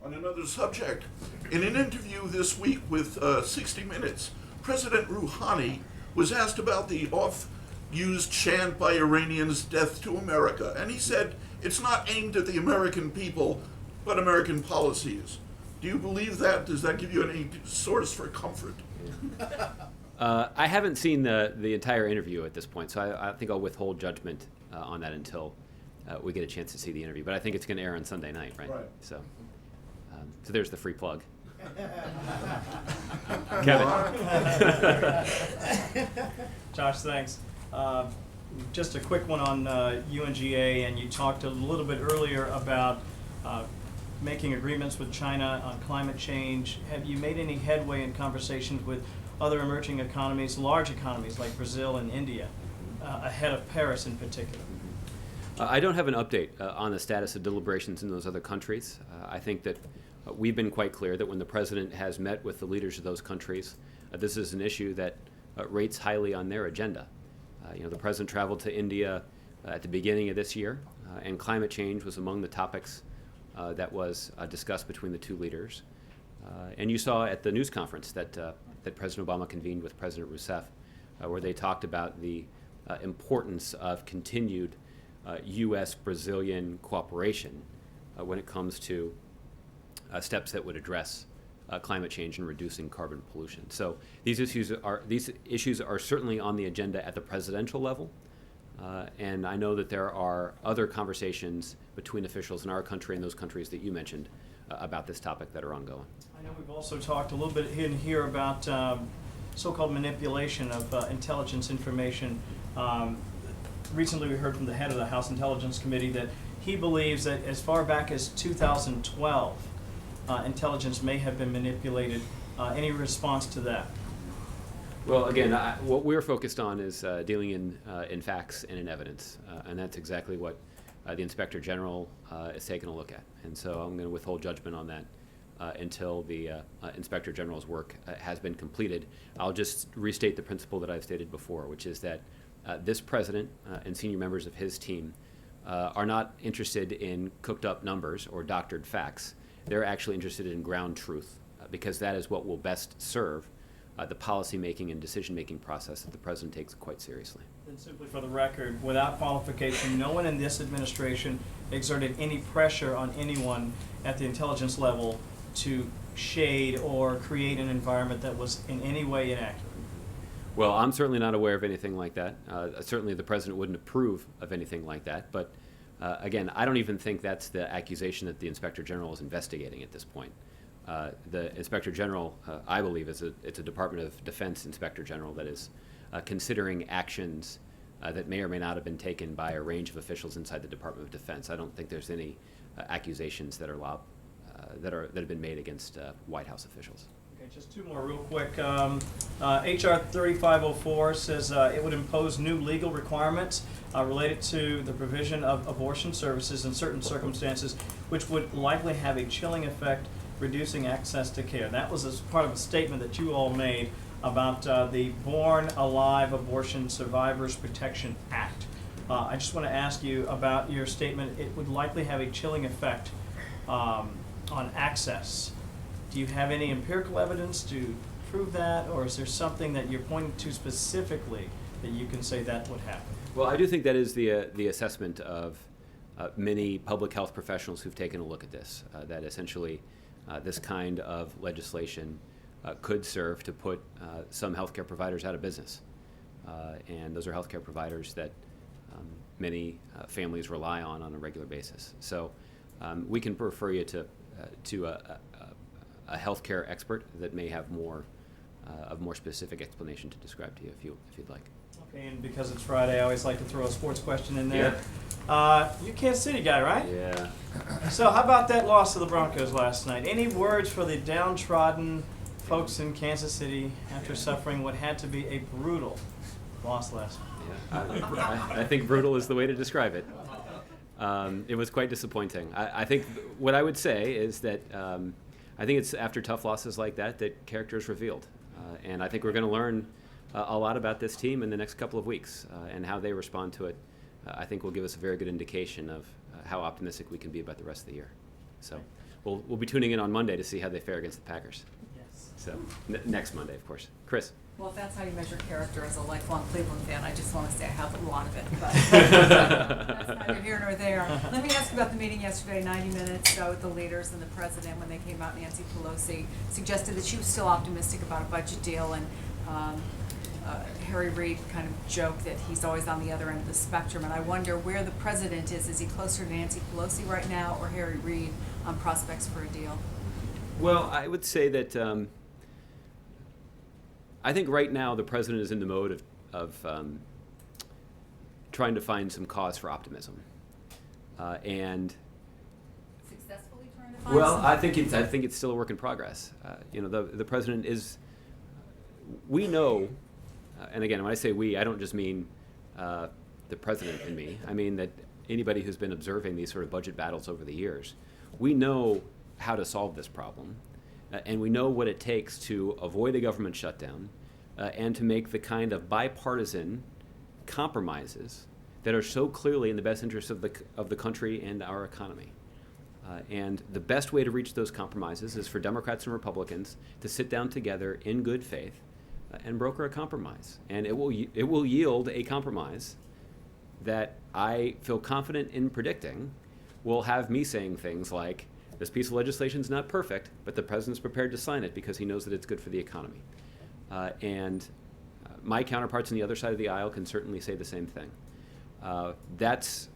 J: On another subject, in an interview this week with 60 Minutes, President Rouhani was asked about the oft-used chant by Iranians, "Death to America," and he said it's not aimed at the American people, but American policies. Do you believe that? Does that give you any source for comfort?
A: I haven't seen the entire interview at this point, so I think I'll withhold judgment on that until we get a chance to see the interview. But I think it's going to air on Sunday night, right?
J: Right.
A: So there's the free plug. Kevin.
K: Josh, thanks. Just a quick one on UNGA, and you talked a little bit earlier about making agreements with China on climate change. Have you made any headway in conversations with other emerging economies, large economies like Brazil and India, ahead of Paris in particular?
A: I don't have an update on the status of deliberations in those other countries. I think that we've been quite clear that when the president has met with the leaders of those countries, this is an issue that rates highly on their agenda. The president traveled to India at the beginning of this year, and climate change was among the topics that was discussed between the two leaders. And you saw at the news conference that President Obama convened with President Rousseff, where they talked about the importance of continued U.S.-Brazilian cooperation when it comes to steps that would address climate change and reducing carbon pollution. So these issues are certainly on the agenda at the presidential level, and I know that there are other conversations between officials in our country and those countries that you mentioned about this topic that are ongoing.
K: I know we've also talked a little bit in here about so-called manipulation of intelligence information. Recently we heard from the head of the House Intelligence Committee that he believes that as far back as 2012, intelligence may have been manipulated. Any response to that?
A: Well, again, what we're focused on is dealing in facts and in evidence, and that's exactly what the Inspector General is taking a look at. And so I'm going to withhold judgment on that until the Inspector General's work has been completed. I'll just restate the principle that I've stated before, which is that this president and senior members of his team are not interested in cooked up numbers or doctored facts. They're actually interested in ground truth, because that is what will best serve the policy-making and decision-making process that the president takes quite seriously.
K: And simply for the record, without qualification, no one in this administration exerted any pressure on anyone at the intelligence level to shade or create an environment that was in any way inaccurate.
A: Well, I'm certainly not aware of anything like that. Certainly the president wouldn't approve of anything like that, but again, I don't even think that's the accusation that the Inspector General is investigating at this point. The Inspector General, I believe, it's a Department of Defense Inspector General that is considering actions that may or may not have been taken by a range of officials inside the Department of Defense. I don't think there's any accusations that have been made against White House officials.
K: Okay, just two more real quick. HR 3504 says it would impose new legal requirements related to the provision of abortion services in certain circumstances, which would likely have a chilling effect, reducing access to care. That was as part of a statement that you all made about the Born Alive Abortion Survivors Protection Act. I just want to ask you about your statement. It would likely have a chilling effect on access. Do you have any empirical evidence to prove that, or is there something that you're pointing to specifically that you can say that would happen?
A: Well, I do think that is the assessment of many public health professionals who've taken a look at this, that essentially this kind of legislation could serve to put some healthcare providers out of business. And those are healthcare providers that many families rely on a regular basis. So we can refer you to a healthcare expert that may have more specific explanation to describe to you if you'd like.
K: Okay, and because it's Friday, I always like to throw a sports question in there. Yeah. You're a Kansas City guy, right?
A: Yeah.
K: So how about that loss to the Broncos last night? Any words for the downtrodden folks in Kansas City after suffering what had to be a brutal loss last night?
A: Yeah. I think brutal is the way to describe it. It was quite disappointing. I think what I would say is that I think it's after tough losses like that character is revealed. And I think we're going to learn a lot about this team in the next couple of weeks, and how they respond to it. I think will give us a very good indication of how optimistic we can be about the rest of the year. So we'll be tuning in on Monday to see how they fare against the Packers.
K: Yes.
A: So next Monday, of course. Chris.
L: Well, if that's how you measure character as a lifelong Cleveland fan, I just want to say I have a lot of it, but that's neither here nor there. Let me ask you about the meeting yesterday, 90 minutes with the leaders and the president. When they came out, Nancy Pelosi suggested that she was still optimistic about a budget deal, and Harry Reid kind of joked that he's always on the other end of the spectrum, and I wonder where the president is. Is he closer to Nancy Pelosi right now or Harry Reid on prospects for a deal?
A: Well, I would say that I think right now the president is in the mode of trying to find some cause for optimism, and
L: Successfully trying to find
A: well,
L: some?
A: I think it's still a work in progress. The president is. We know, and again, when I say we, I don't just mean the president and me. I mean that anybody who's been observing these sort of budget battles over the years, we know how to solve this problem, and we know what it takes to avoid a government shutdown and to make the kind of bipartisan compromises that are so clearly in the best interest of the country and our economy. And the best way to reach those compromises is for Democrats and Republicans to sit down together in good faith and broker a compromise. And it will yield a compromise that I feel confident in predicting will have me saying things like, this piece of legislation is not perfect, but the president's prepared to sign it because he knows that it's good for the economy. And my counterparts on the other side of the aisle can certainly say the same thing. That's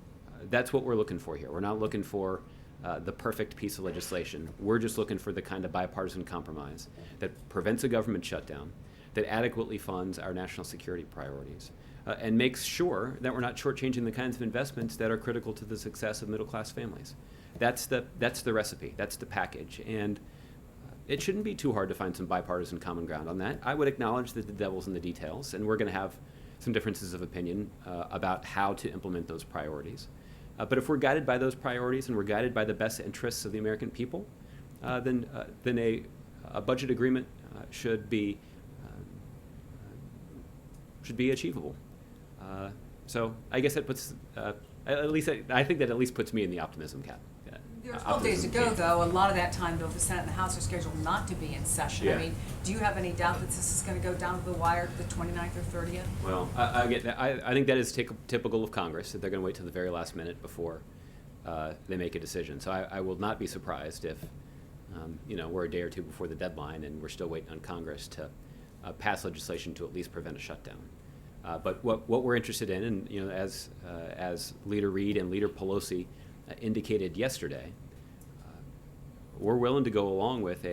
A: what we're looking for here. We're not looking for the perfect piece of legislation. We're just looking for the kind of bipartisan compromise that prevents a government shutdown, that adequately funds our national security priorities, and makes sure that we're not shortchanging the kinds of investments that are critical to the success of middle-class families. That's the recipe. That's the package. And it shouldn't be too hard to find some bipartisan common ground on that. I would acknowledge that the devil's in the details, and we're going to have some differences of opinion about how to implement those priorities. But if we're guided by those priorities and we're guided by the best interests of the American people, then a budget agreement should be achievable. So I guess that puts, at least I think that at least puts me in the optimism camp.
L: There are 12 days to go, though. A lot of that time, though, the Senate and the House are scheduled not to be in session.
A: Yeah.
L: I mean, do you have any doubt that this is going to go down to the wire the 29th or 30th?
A: Well, I get that. I think that is typical of Congress, that they're going to wait till the very last minute before they make a decision. So I will not be surprised if, we're a day or two before the deadline and we're still waiting on Congress to pass legislation to at least prevent a shutdown. But what we're interested in, and as Leader Reid and Leader Pelosi indicated yesterday, we're willing to go along with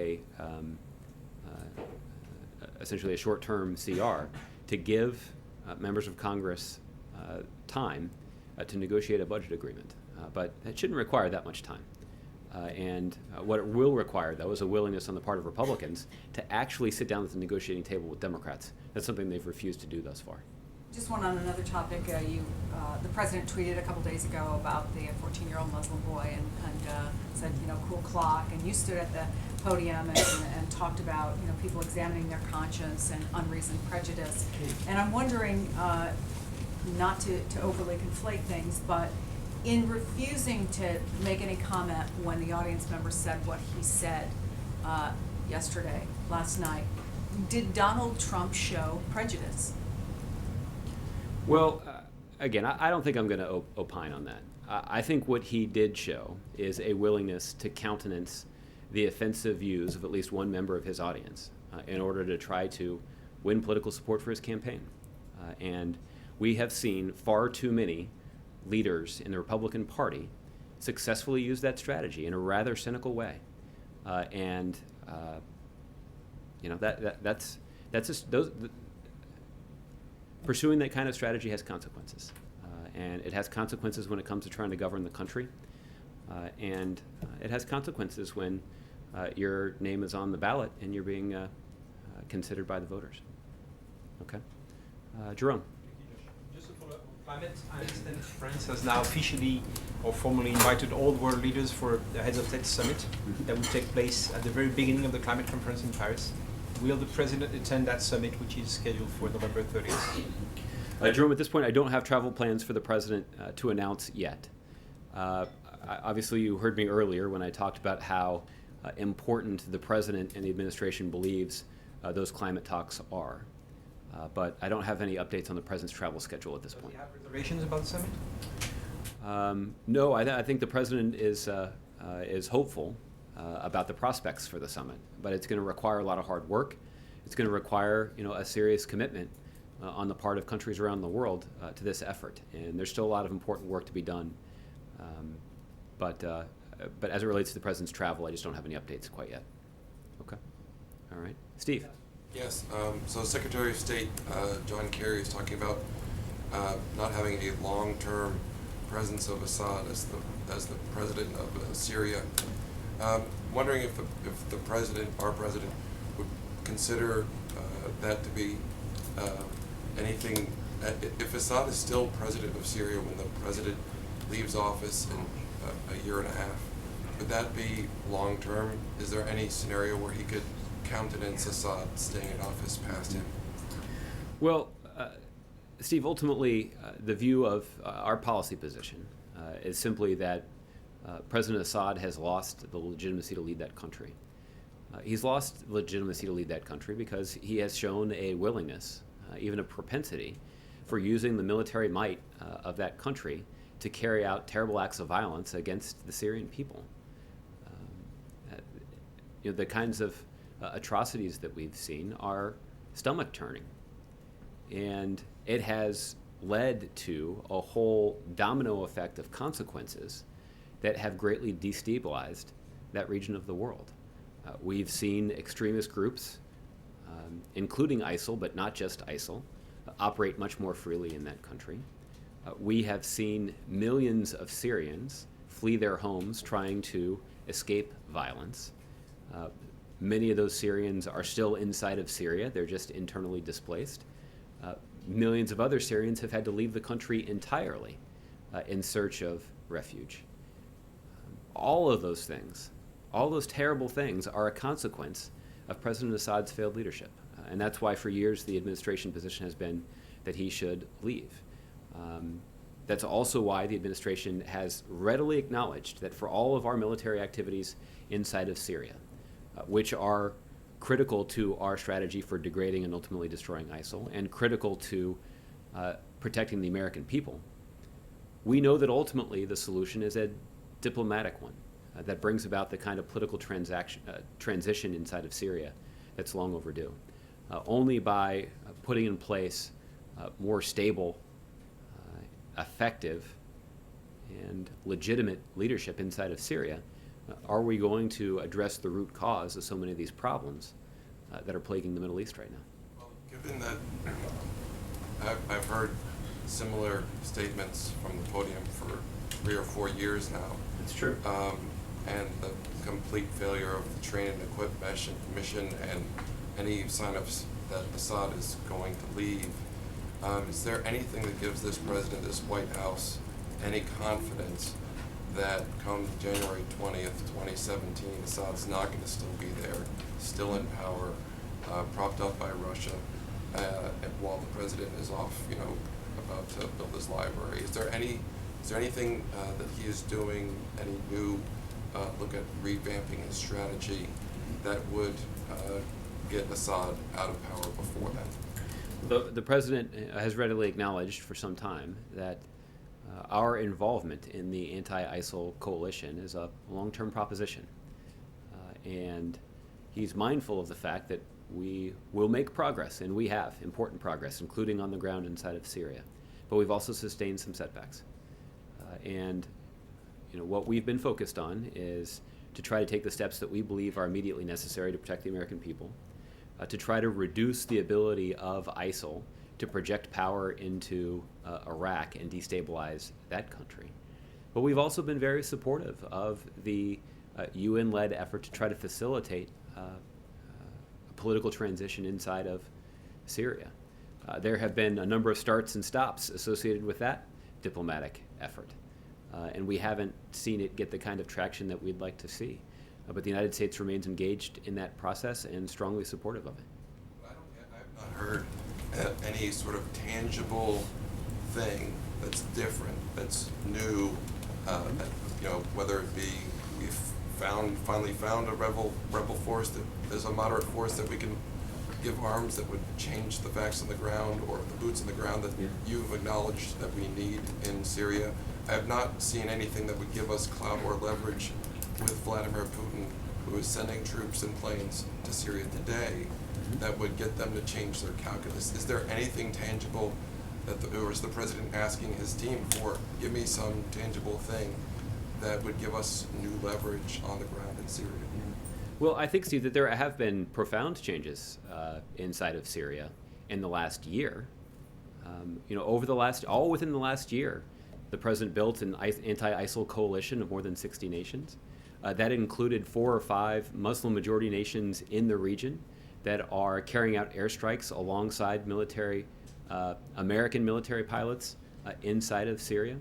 A: essentially a short-term CR to give members of Congress time to negotiate a budget agreement. But it shouldn't require that much time. And what it will require, though, is a willingness on the part of Republicans to actually sit down at the negotiating table with Democrats. That's something they've refused to do thus far.
L: Just one on another topic. The president tweeted a couple days ago about the 14-year-old Muslim boy and said, cool clock. And you stood at the podium and talked about, people examining their conscience and unreasoned prejudice. And I'm wondering, not to overly conflate things, but in refusing to make any comment when the audience member said what he said last night, did Donald Trump show prejudice?
A: Well, again, I don't think I'm going to opine on that. I think what he did show is a willingness to countenance the offensive views of at least one member of his audience in order to try to win political support for his campaign. And we have seen far too many leaders in the Republican Party successfully use that strategy in a rather cynical way. Pursuing that kind of strategy has consequences, and it has consequences when it comes to trying to govern the country, and it has consequences when your name is on the ballot and you're being considered by the voters. Okay, Jerome.
M: Just to follow up on climate, I understand France has now officially or formally invited all world leaders for the Heads of State Summit that will take place at the very beginning of the climate conference in Paris. Will the president attend that summit, which is scheduled for November 30th?
A: Jerome, at this point, I don't have travel plans for the president to announce yet. Obviously, you heard me earlier when I talked about how important the president and the administration believes those climate talks are. But I don't have any updates on the president's travel schedule at this point.
M: Do you have reservations about the summit?
A: No, I think the president is hopeful about the prospects for the summit, but it's going to require a lot of hard work. It's going to require, a serious commitment on the part of countries around the world to this effort, and there's still a lot of important work to be done. But as it relates to the president's travel, I just don't have any updates quite yet. Okay, all right, Steve.
N: Yes. So Secretary of State John Kerry is talking about not having a long-term presence of Assad as the president of Syria. Wondering if the president, our president, would consider that to be anything. If Assad is still president of Syria when the president leaves office in a year and a half, would that be long-term? Is there any scenario where he could countenance Assad staying in office past him?
A: Well, Steve, ultimately, the view of our policy position is simply that President Assad has lost the legitimacy to lead that country. He's lost legitimacy to lead that country because he has shown a willingness, even a propensity, for using the military might of that country to carry out terrible acts of violence against the Syrian people. The kinds of atrocities that we've seen are stomach-turning. And it has led to a whole domino effect of consequences that have greatly destabilized that region of the world. We've seen extremist groups, including ISIL, but not just ISIL, operate much more freely in that country. We have seen millions of Syrians flee their homes trying to escape violence. Many of those Syrians are still inside of Syria. They're just internally displaced. Millions of other Syrians have had to leave the country entirely in search of refuge. All of those things, all those terrible things, are a consequence of President Assad's failed leadership. And that's why for years the administration position has been that he should leave. That's also why the administration has readily acknowledged that for all of our military activities inside of Syria, which are critical to our strategy for degrading and ultimately destroying ISIL, and critical to protecting the American people, we know that ultimately the solution is a diplomatic one that brings about the kind of political transition inside of Syria that's long overdue. Only by putting in place more stable, effective, and legitimate leadership inside of Syria are we going to address the root cause of so many of these problems that are plaguing the Middle East right now.
N: Well, given that I've heard similar statements from the podium for 3 or 4 years now.
A: It's true.
N: And the complete failure of the train and equip mission and any sign-ups that Assad is going to leave. Is there anything that gives this president, this White House, any confidence that come January 20th, 2017, Assad's not going to still be there, still in power, propped up by Russia, and while the president is off, about to build his library? Is there anything that he is doing, any new look at revamping his strategy that would get Assad out of power before then?
A: The president has readily acknowledged for some time that our involvement in the anti-ISIL coalition is a long-term proposition. And he's mindful of the fact that we will make progress, and we have important progress, including on the ground inside of Syria. But we've also sustained some setbacks. And what we've been focused on is to try to take the steps that we believe are immediately necessary to protect the American people, to try to reduce the ability of ISIL to project power into Iraq and destabilize that country. But we've also been very supportive of the UN-led effort to try to facilitate a political transition inside of Syria. There have been a number of starts and stops associated with that diplomatic effort. And we haven't seen it get the kind of traction that we'd like to see. But the United States remains engaged in that process and strongly supportive of it.
N: I've not heard any sort of tangible thing that's different, that's new, whether it be we've finally found a rebel force, that there's a moderate force that we can give arms that would change the facts on the ground, or the boots on the ground that you've acknowledged that we need in Syria. I have not seen anything that would give us clout or leverage with Vladimir Putin, who is sending troops and planes to Syria today, that would get them to change their calculus. Is there anything tangible or is the president asking his team for? Give me some tangible thing that would give us new leverage on the ground in Syria.
A: Well, I think, Steve, that there have been profound changes inside of Syria in the last year. All within the last year, the president built an anti-ISIL coalition of more than 60 nations. That included 4 or 5 Muslim-majority nations in the region that are carrying out airstrikes alongside American military pilots inside of Syria.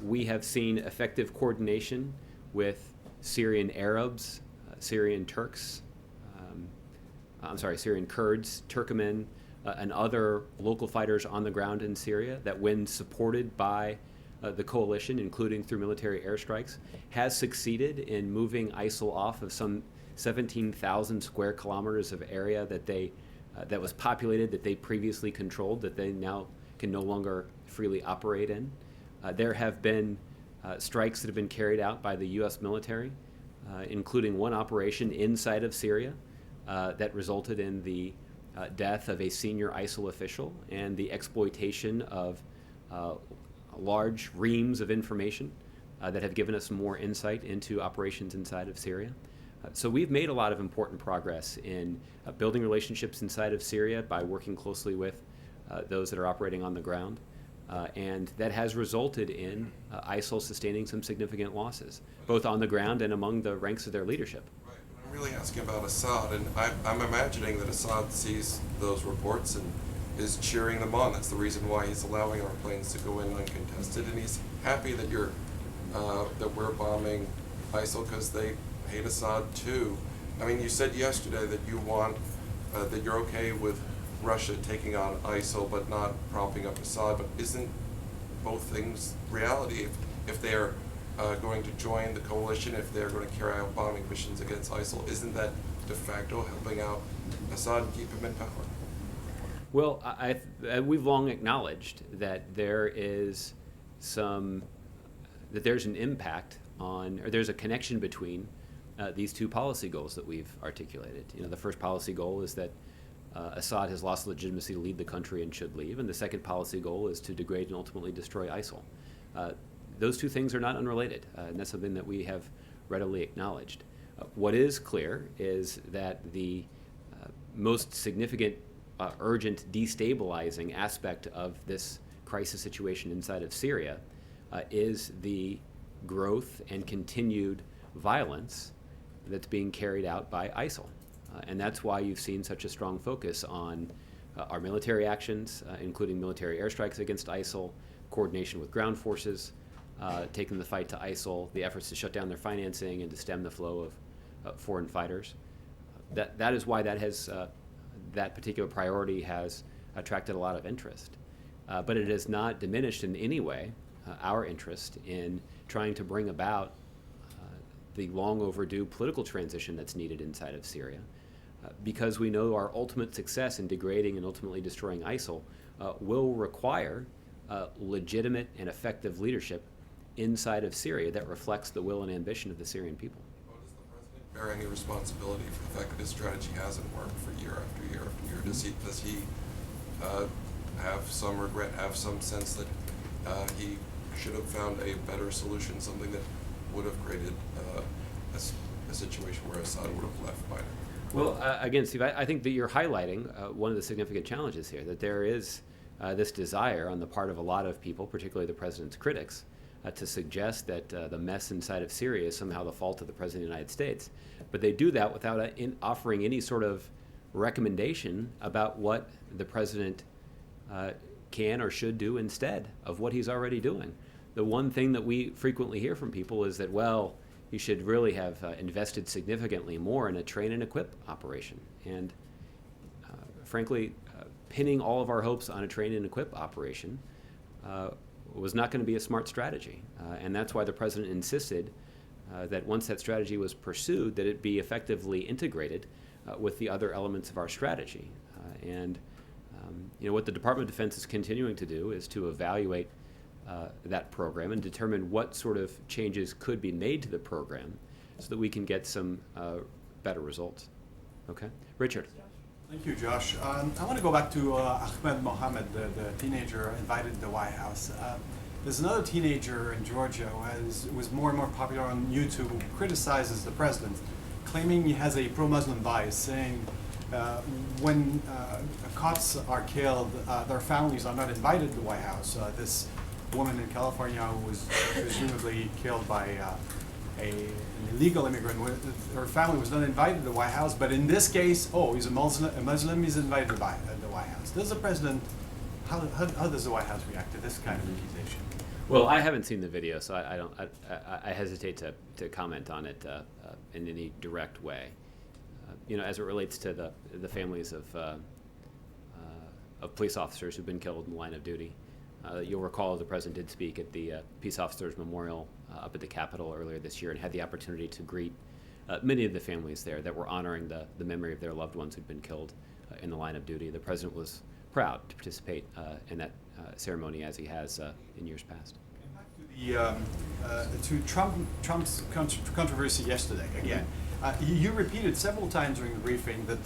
A: We have seen effective coordination with Syrian Arabs, Syrian Turks, Syrian Kurds, Turkmen, and other local fighters on the ground in Syria that, when supported by the coalition, including through military airstrikes, has succeeded in moving ISIL off of some 17,000 square kilometers of area that was populated, that they previously controlled, that they now can no longer freely operate in. There have been strikes that have been carried out by the U.S. military, including one operation inside of Syria that resulted in the death of a senior ISIL official and the exploitation of large reams of information that have given us more insight into operations inside of Syria. So we've made a lot of important progress in building relationships inside of Syria by working closely with those that are operating on the ground. And that has resulted in ISIL sustaining some significant losses, both on the ground and among the ranks of their leadership.
N: Right. I'm really asking about Assad, and I'm imagining that Assad sees those reports and is cheering them on. That's the reason why he's allowing our planes to go in uncontested, and he's happy that that we're bombing ISIL because they hate Assad too. I mean, you said yesterday that you want that you're okay with Russia taking on ISIL but not propping up Assad, but isn't both things reality? If they're going to join the coalition, if they're going to carry out bombing missions against ISIL, isn't that de facto helping out Assad and keep him in power?
A: Well, we've long acknowledged that there's an impact on, or there's a connection between these two policy goals that we've articulated. The first policy goal is that Assad has lost legitimacy to lead the country and should leave, and the second policy goal is to degrade and ultimately destroy ISIL. Those two things are not unrelated, and that's something that we have readily acknowledged. What is clear is that the most significant, urgent, destabilizing aspect of this crisis situation inside of Syria is the growth and continued violence that's being carried out by ISIL. And that's why you've seen such a strong focus on our military actions, including military airstrikes against ISIL, coordination with ground forces, taking the fight to ISIL, the efforts to shut down their financing and to stem the flow of foreign fighters. That is why that particular priority has attracted a lot of interest. But it has not diminished in any way our interest in trying to bring about the long overdue political transition that's needed inside of Syria, because we know our ultimate success in degrading and ultimately destroying ISIL will require legitimate and effective leadership inside of Syria that reflects the will and ambition of the Syrian people.
N: Well, does the president bear any responsibility for the fact that his strategy hasn't worked for year after year after year? Does he have some regret, have some sense that he should have found a better solution, something that would have created a situation where Assad would have left by now?
A: Well, again, Steve, I think that you're highlighting one of the significant challenges here, that there is this desire on the part of a lot of people, particularly the president's critics, to suggest that the mess inside of Syria is somehow the fault of the President of the United States. But they do that without offering any sort of recommendation about what the president can or should do instead of what he's already doing. The one thing that we frequently hear from people is that, well, he should really have invested significantly more in a train and equip operation. And frankly, pinning all of our hopes on a train and equip operation was not going to be a smart strategy. And that's why the president insisted that once that strategy was pursued, that it be effectively integrated with the other elements of our strategy. What the Department of Defense is continuing to do is to evaluate that program and determine what sort of changes could be made to the program so that we can get some better results. Okay? Richard.
O: Thank you, Josh. I want to go back to Ahmed Mohammed, the teenager invited to the White House. There's another teenager in Georgia who was more and more popular on YouTube who criticizes the president, claiming he has a pro-Muslim bias, saying when cops are killed, their families are not invited to the White House. This woman in California who was presumably killed by an illegal immigrant, her family was not invited to the White House, but in this case, he's a Muslim, he's invited to the White House. Does the president, how does the White House react to this kind of accusation?
A: Well, I haven't seen the video, so I hesitate to comment on it in any direct way. As it relates to the families of police officers who've been killed in the line of duty. You'll recall the president did speak at the Peace Officers Memorial up at the Capitol earlier this year and had the opportunity to greet many of the families there that were honoring the memory of their loved ones who'd been killed in the line of duty. The president was proud to participate in that ceremony as he has in years past.
O: To Trump's controversy yesterday again. You repeated several times during the briefing that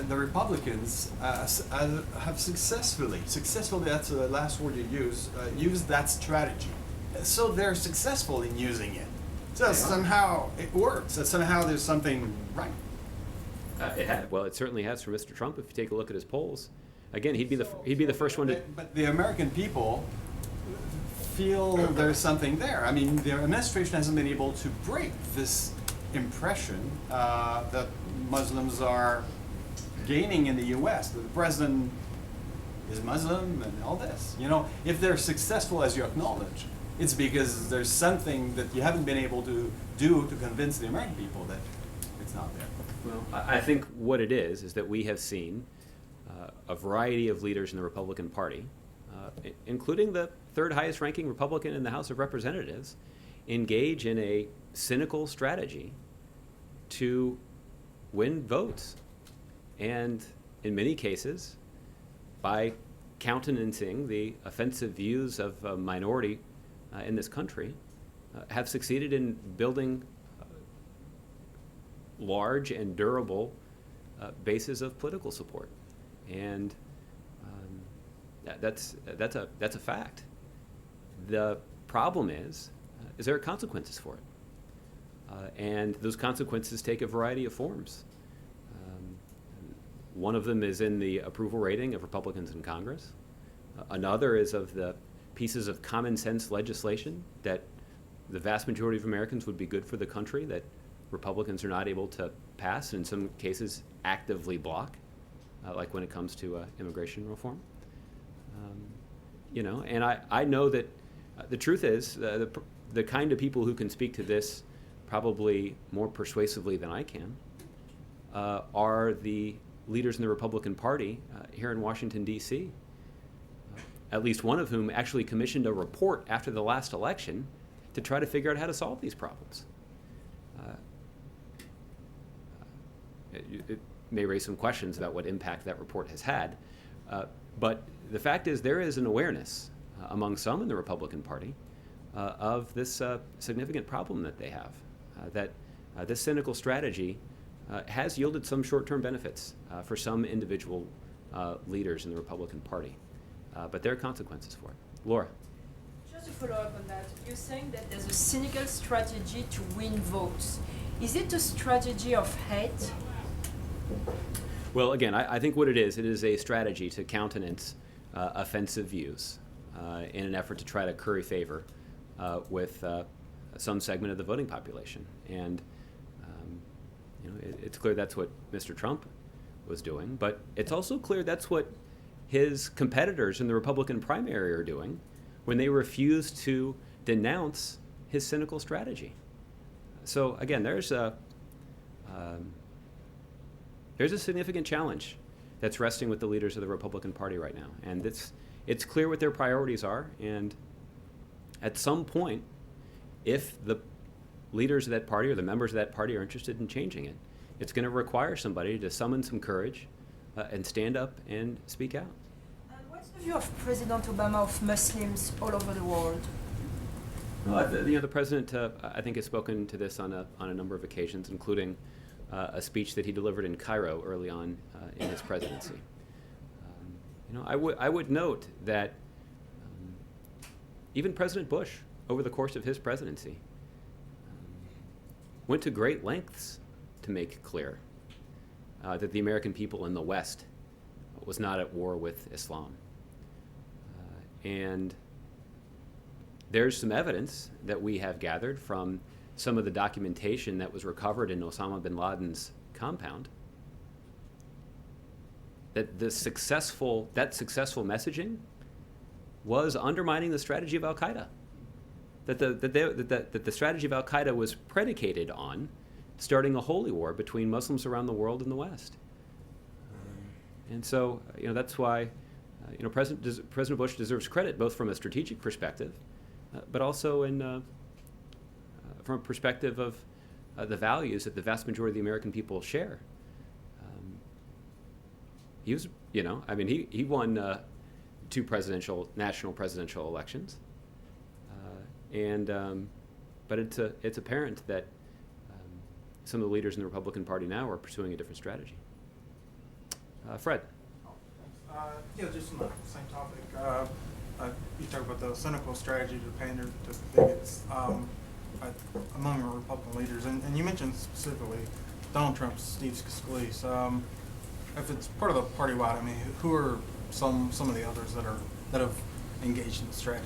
O: the Republicans have successfully, that's the last word you used that strategy. So they're successful in using it. So somehow it works. That somehow there's something right.
A: It certainly has for Mr. Trump. If you take a look at his polls, again, he'd be the first one to.
O: But the American people feel there's something there. I mean, the administration hasn't been able to break this impression that Muslims are gaining in the U.S. That the president is Muslim and all this. If they're successful, as you acknowledge, it's because there's something that you haven't been able to do to convince the American people that it's not there.
A: Well, I think what it is that we have seen a variety of leaders in the Republican Party, including the third highest ranking Republican in the House of Representatives, engage in a cynical strategy to win votes. And in many cases, by countenancing the offensive views of a minority in this country, have succeeded in building large and durable bases of political support. And that's a fact. The problem is there are consequences for it. And those consequences take a variety of forms. One of them is in the approval rating of Republicans in Congress. Another is of the pieces of common sense legislation that the vast majority of Americans would be good for the country that Republicans are not able to pass, and in some cases actively block, like when it comes to immigration reform. And I know that the truth is the kind of people who can speak to this probably more persuasively than I can are the leaders in the Republican Party here in Washington, D.C., at least one of whom actually commissioned a report after the last election to try to figure out how to solve these problems. It may raise some questions about what impact that report has had, but the fact is there is an awareness among some in the Republican Party of this significant problem that they have, that this cynical strategy has yielded some short-term benefits for some individual leaders in the Republican Party, but there are consequences for it. Laura.
P: Just to follow up on that, you're saying that there's a cynical strategy to win votes. Is it a strategy of hate?
A: Well, again, I think what it is a strategy to countenance offensive views in an effort to try to curry favor with some segment of the voting population. And it's clear that's what Mr. Trump was doing, but it's also clear that's what his competitors in the Republican primary are doing when they refuse to denounce his cynical strategy. So again, there's a significant challenge that's resting with the leaders of the Republican Party right now, and it's clear what their priorities are. And at some point, if the leaders of that party or the members of that party are interested in changing it, it's going to require somebody to summon some courage and stand up and speak out.
P: And what's the view of President Obama of Muslims all over the world?
A: Well, the president, I think, has spoken to this on a number of occasions, including a speech that he delivered in Cairo early on in his presidency. I would note that even President Bush, over the course of his presidency, went to great lengths to make clear that the American people in the West was not at war with Islam. And there's some evidence that we have gathered from some of the documentation that was recovered in Osama bin Laden's compound that successful messaging was undermining the strategy of Al Qaeda. That the strategy of Al Qaeda was predicated on starting a holy war between Muslims around the world and the West. And so, that's why, President Bush deserves credit both from a strategic perspective, but also from a perspective of the values that the vast majority of the American people share. He was, he won 2 national presidential elections, but it's apparent that some of the leaders in the Republican Party now are pursuing a different strategy. Fred.
Q: Yeah, just on the same topic. You talk about the cynical strategy to pander to bigots among the Republican leaders, and you mentioned specifically Donald Trump, Steve Scalise. If it's part of the party-wide, who are some of the others that have engaged in the strategy?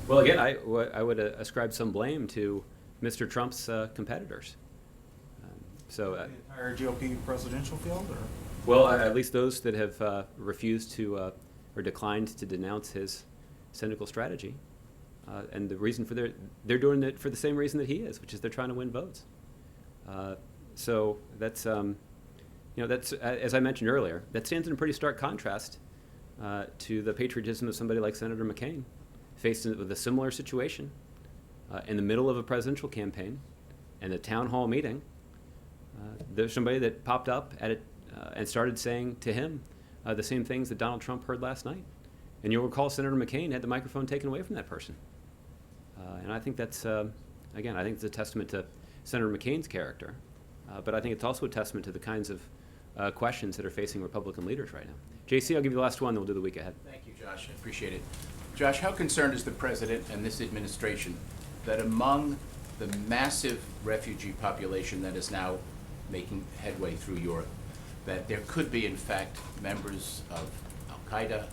A: Well, again, I would ascribe some blame to Mr. Trump's competitors.
Q: The entire GOP presidential field, or?
A: Well, at least those that have refused to or declined to denounce his cynical strategy, and the reason for they're doing it for the same reason that he is, which is they're trying to win votes. So that's that's as I mentioned earlier, that stands in a pretty stark contrast to the patriotism of somebody like Senator McCain, faced with a similar situation in the middle of a presidential campaign and a town hall meeting. There's somebody that popped up at it and started saying to him the same things that Donald Trump heard last night. And you'll recall Senator McCain had the microphone taken away from that person. And I think that's, again, I think it's a testament to Senator McCain's character, but I think it's also a testament to the kinds of questions that are facing Republican leaders right now. JC, I'll give you the last one, then we'll do the week ahead.
R: Thank you, Josh. I appreciate it. Josh, how concerned is the President and this administration that among the massive refugee population that is now making headway through Europe, that there could be, in fact, members of Al-Qaeda,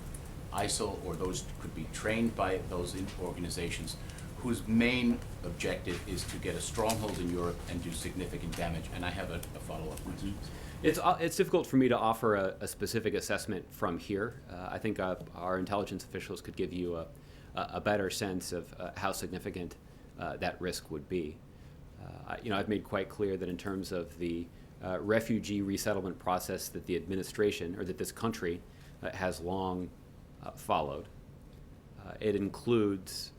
R: ISIL, or those could be trained by those organizations whose main objective is to get a stronghold in Europe and do significant damage? And I have a follow-up question.
A: It's difficult for me to offer a specific assessment from here. I think our intelligence officials could give you a better sense of how significant that risk would be. I've made quite clear that in terms of the refugee resettlement process that the administration, or that this country has long followed, it includes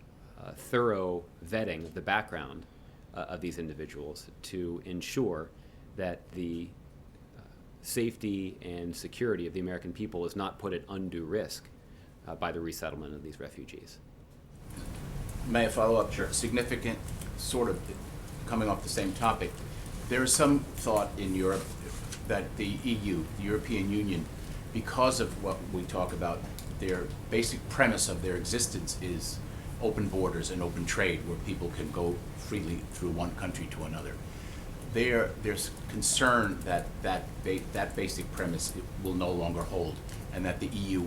A: thorough vetting of the background of these individuals to ensure that the safety and security of the American people is not put at undue risk by the resettlement of these refugees.
R: May I follow up? Sure. Significant, sort of coming off the same topic. There is some thought in Europe that the EU, the European Union, because of what we talk about, their basic premise of their existence is open borders and open trade, where people can go freely through one country to another. There's concern that that basic premise will no longer hold, and that the EU,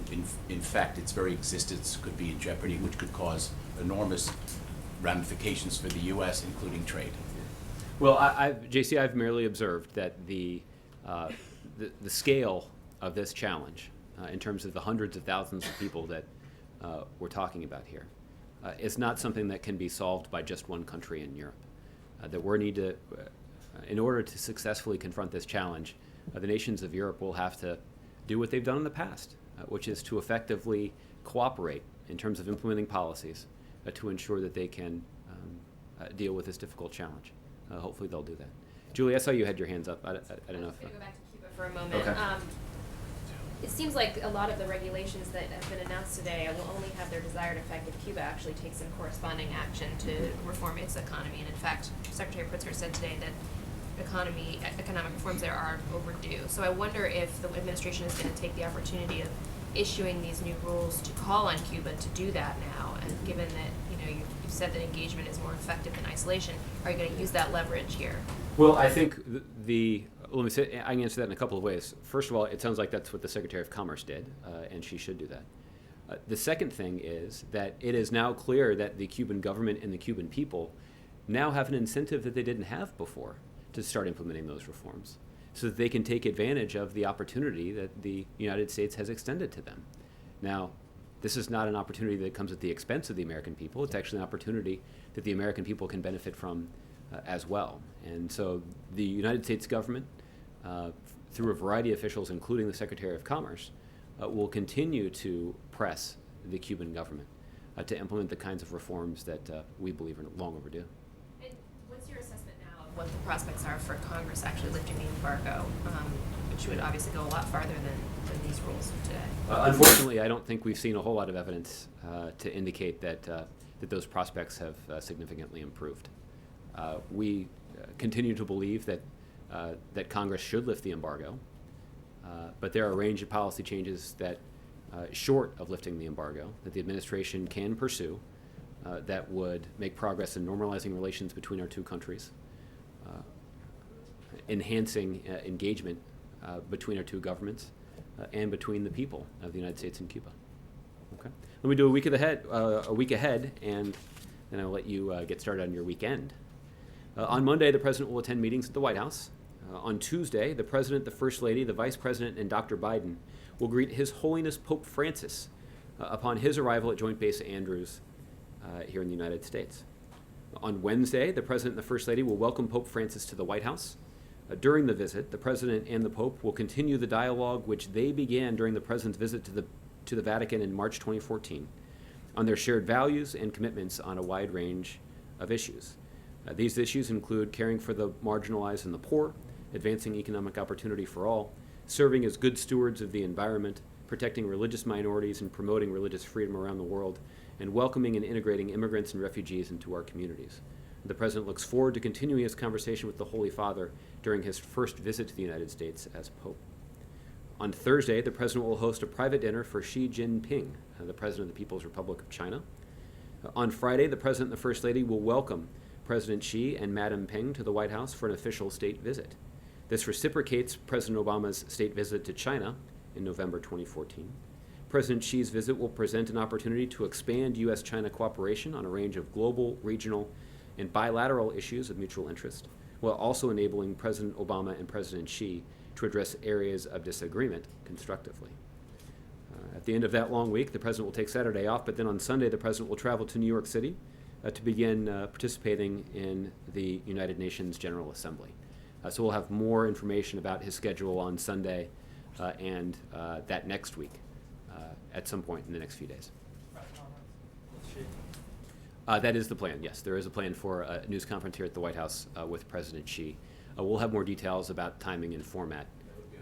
R: in fact, its very existence could be in jeopardy, which could cause enormous ramifications for the U.S., including trade.
A: Well, JC, I've merely observed that the scale of this challenge, in terms of the hundreds of thousands of people that we're talking about here, is not something that can be solved by just one country in Europe. That we need to, in order to successfully confront this challenge, the nations of Europe will have to do what they've done in the past, which is to effectively cooperate in terms of implementing policies to ensure that they can deal with this difficult challenge. Hopefully they'll do that. Julie, I saw you had your hands up. I don't know if...
B: I'm going to go back to Cuba for a moment.
A: Okay.
B: It seems like a lot of the regulations that have been announced today will only have their desired effect if Cuba actually takes some corresponding action to reform its economy. And in fact, Secretary Pritzker said today that economic reforms there are overdue. So I wonder if the administration is going to take the opportunity of issuing these new rules to call on Cuba to do that now. And given that you've said that engagement is more effective than isolation, are you going to use that leverage here?
A: Well, I think let me say, I can answer that in a couple of ways. First of all, it sounds like that's what the Secretary of Commerce did, and she should do that. The second thing is that it is now clear that the Cuban government and the Cuban people now have an incentive that they didn't have before to start implementing those reforms, so that they can take advantage of the opportunity that the United States has extended to them. Now, This is not an opportunity that comes at the expense of the American people. It's actually an opportunity that the American people can benefit from as well. And so the United States government, through a variety of officials, including the Secretary of Commerce, will continue to press the Cuban government to implement the kinds of reforms that we believe are long overdue.
S: And what's your assessment now of what the prospects are for Congress actually lifting the embargo, which would obviously go a lot farther than these rules today?
A: Unfortunately, I don't think we've seen a whole lot of evidence to indicate that that those prospects have significantly improved. We continue to believe that that Congress should lift the embargo, but there are a range of policy changes that, short of lifting the embargo, that the administration can pursue that would make progress in normalizing relations between our two countries, enhancing engagement between our two governments, and between the people of the United States and Cuba. Okay. Let me do a week ahead, and then I'll let you get started on your weekend. On Monday, the President will attend meetings at the White House. On Tuesday, the President, the First Lady, the Vice President, and Dr. Biden will greet His Holiness Pope Francis upon his arrival at Joint Base Andrews here in the United States. On Wednesday, the President and the First Lady will welcome Pope Francis to the White House. During the visit, the President and the Pope will continue the dialogue which they began during the President's visit to the Vatican in March 2014 on their shared values and commitments on a wide range of issues. These issues include caring for the marginalized and the poor, advancing economic opportunity for all, serving as good stewards of the environment, protecting religious minorities and promoting religious freedom around the world, and welcoming and integrating immigrants and refugees into our communities. The President looks forward to continuing his conversation with the Holy Father during his first visit to the United States as Pope. On Thursday, the President will host a private dinner for Xi Jinping, the President of the People's Republic of China. On Friday, the President and the First Lady will welcome President Xi and Madam Peng to the White House for an official state visit. This reciprocates President Obama's state visit to China in November 2014. President Xi's visit will present an opportunity to expand U.S.-China cooperation on a range of global, regional, and bilateral issues of mutual interest, while also enabling President Obama and President Xi to address areas of disagreement constructively. At the end of that long week, the President will take Saturday off, but then on Sunday, the President will travel to New York City to begin participating in the United Nations General Assembly. So we'll have more information about his schedule on Sunday and that next week at some point in the next few days. That is the plan, yes. There is a plan for a news conference here at the White House with President Xi. We'll have more details about timing and format.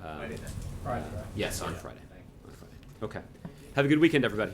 K: Friday, right?
A: Yes, on Friday. On Friday. Okay. Have a good weekend, everybody.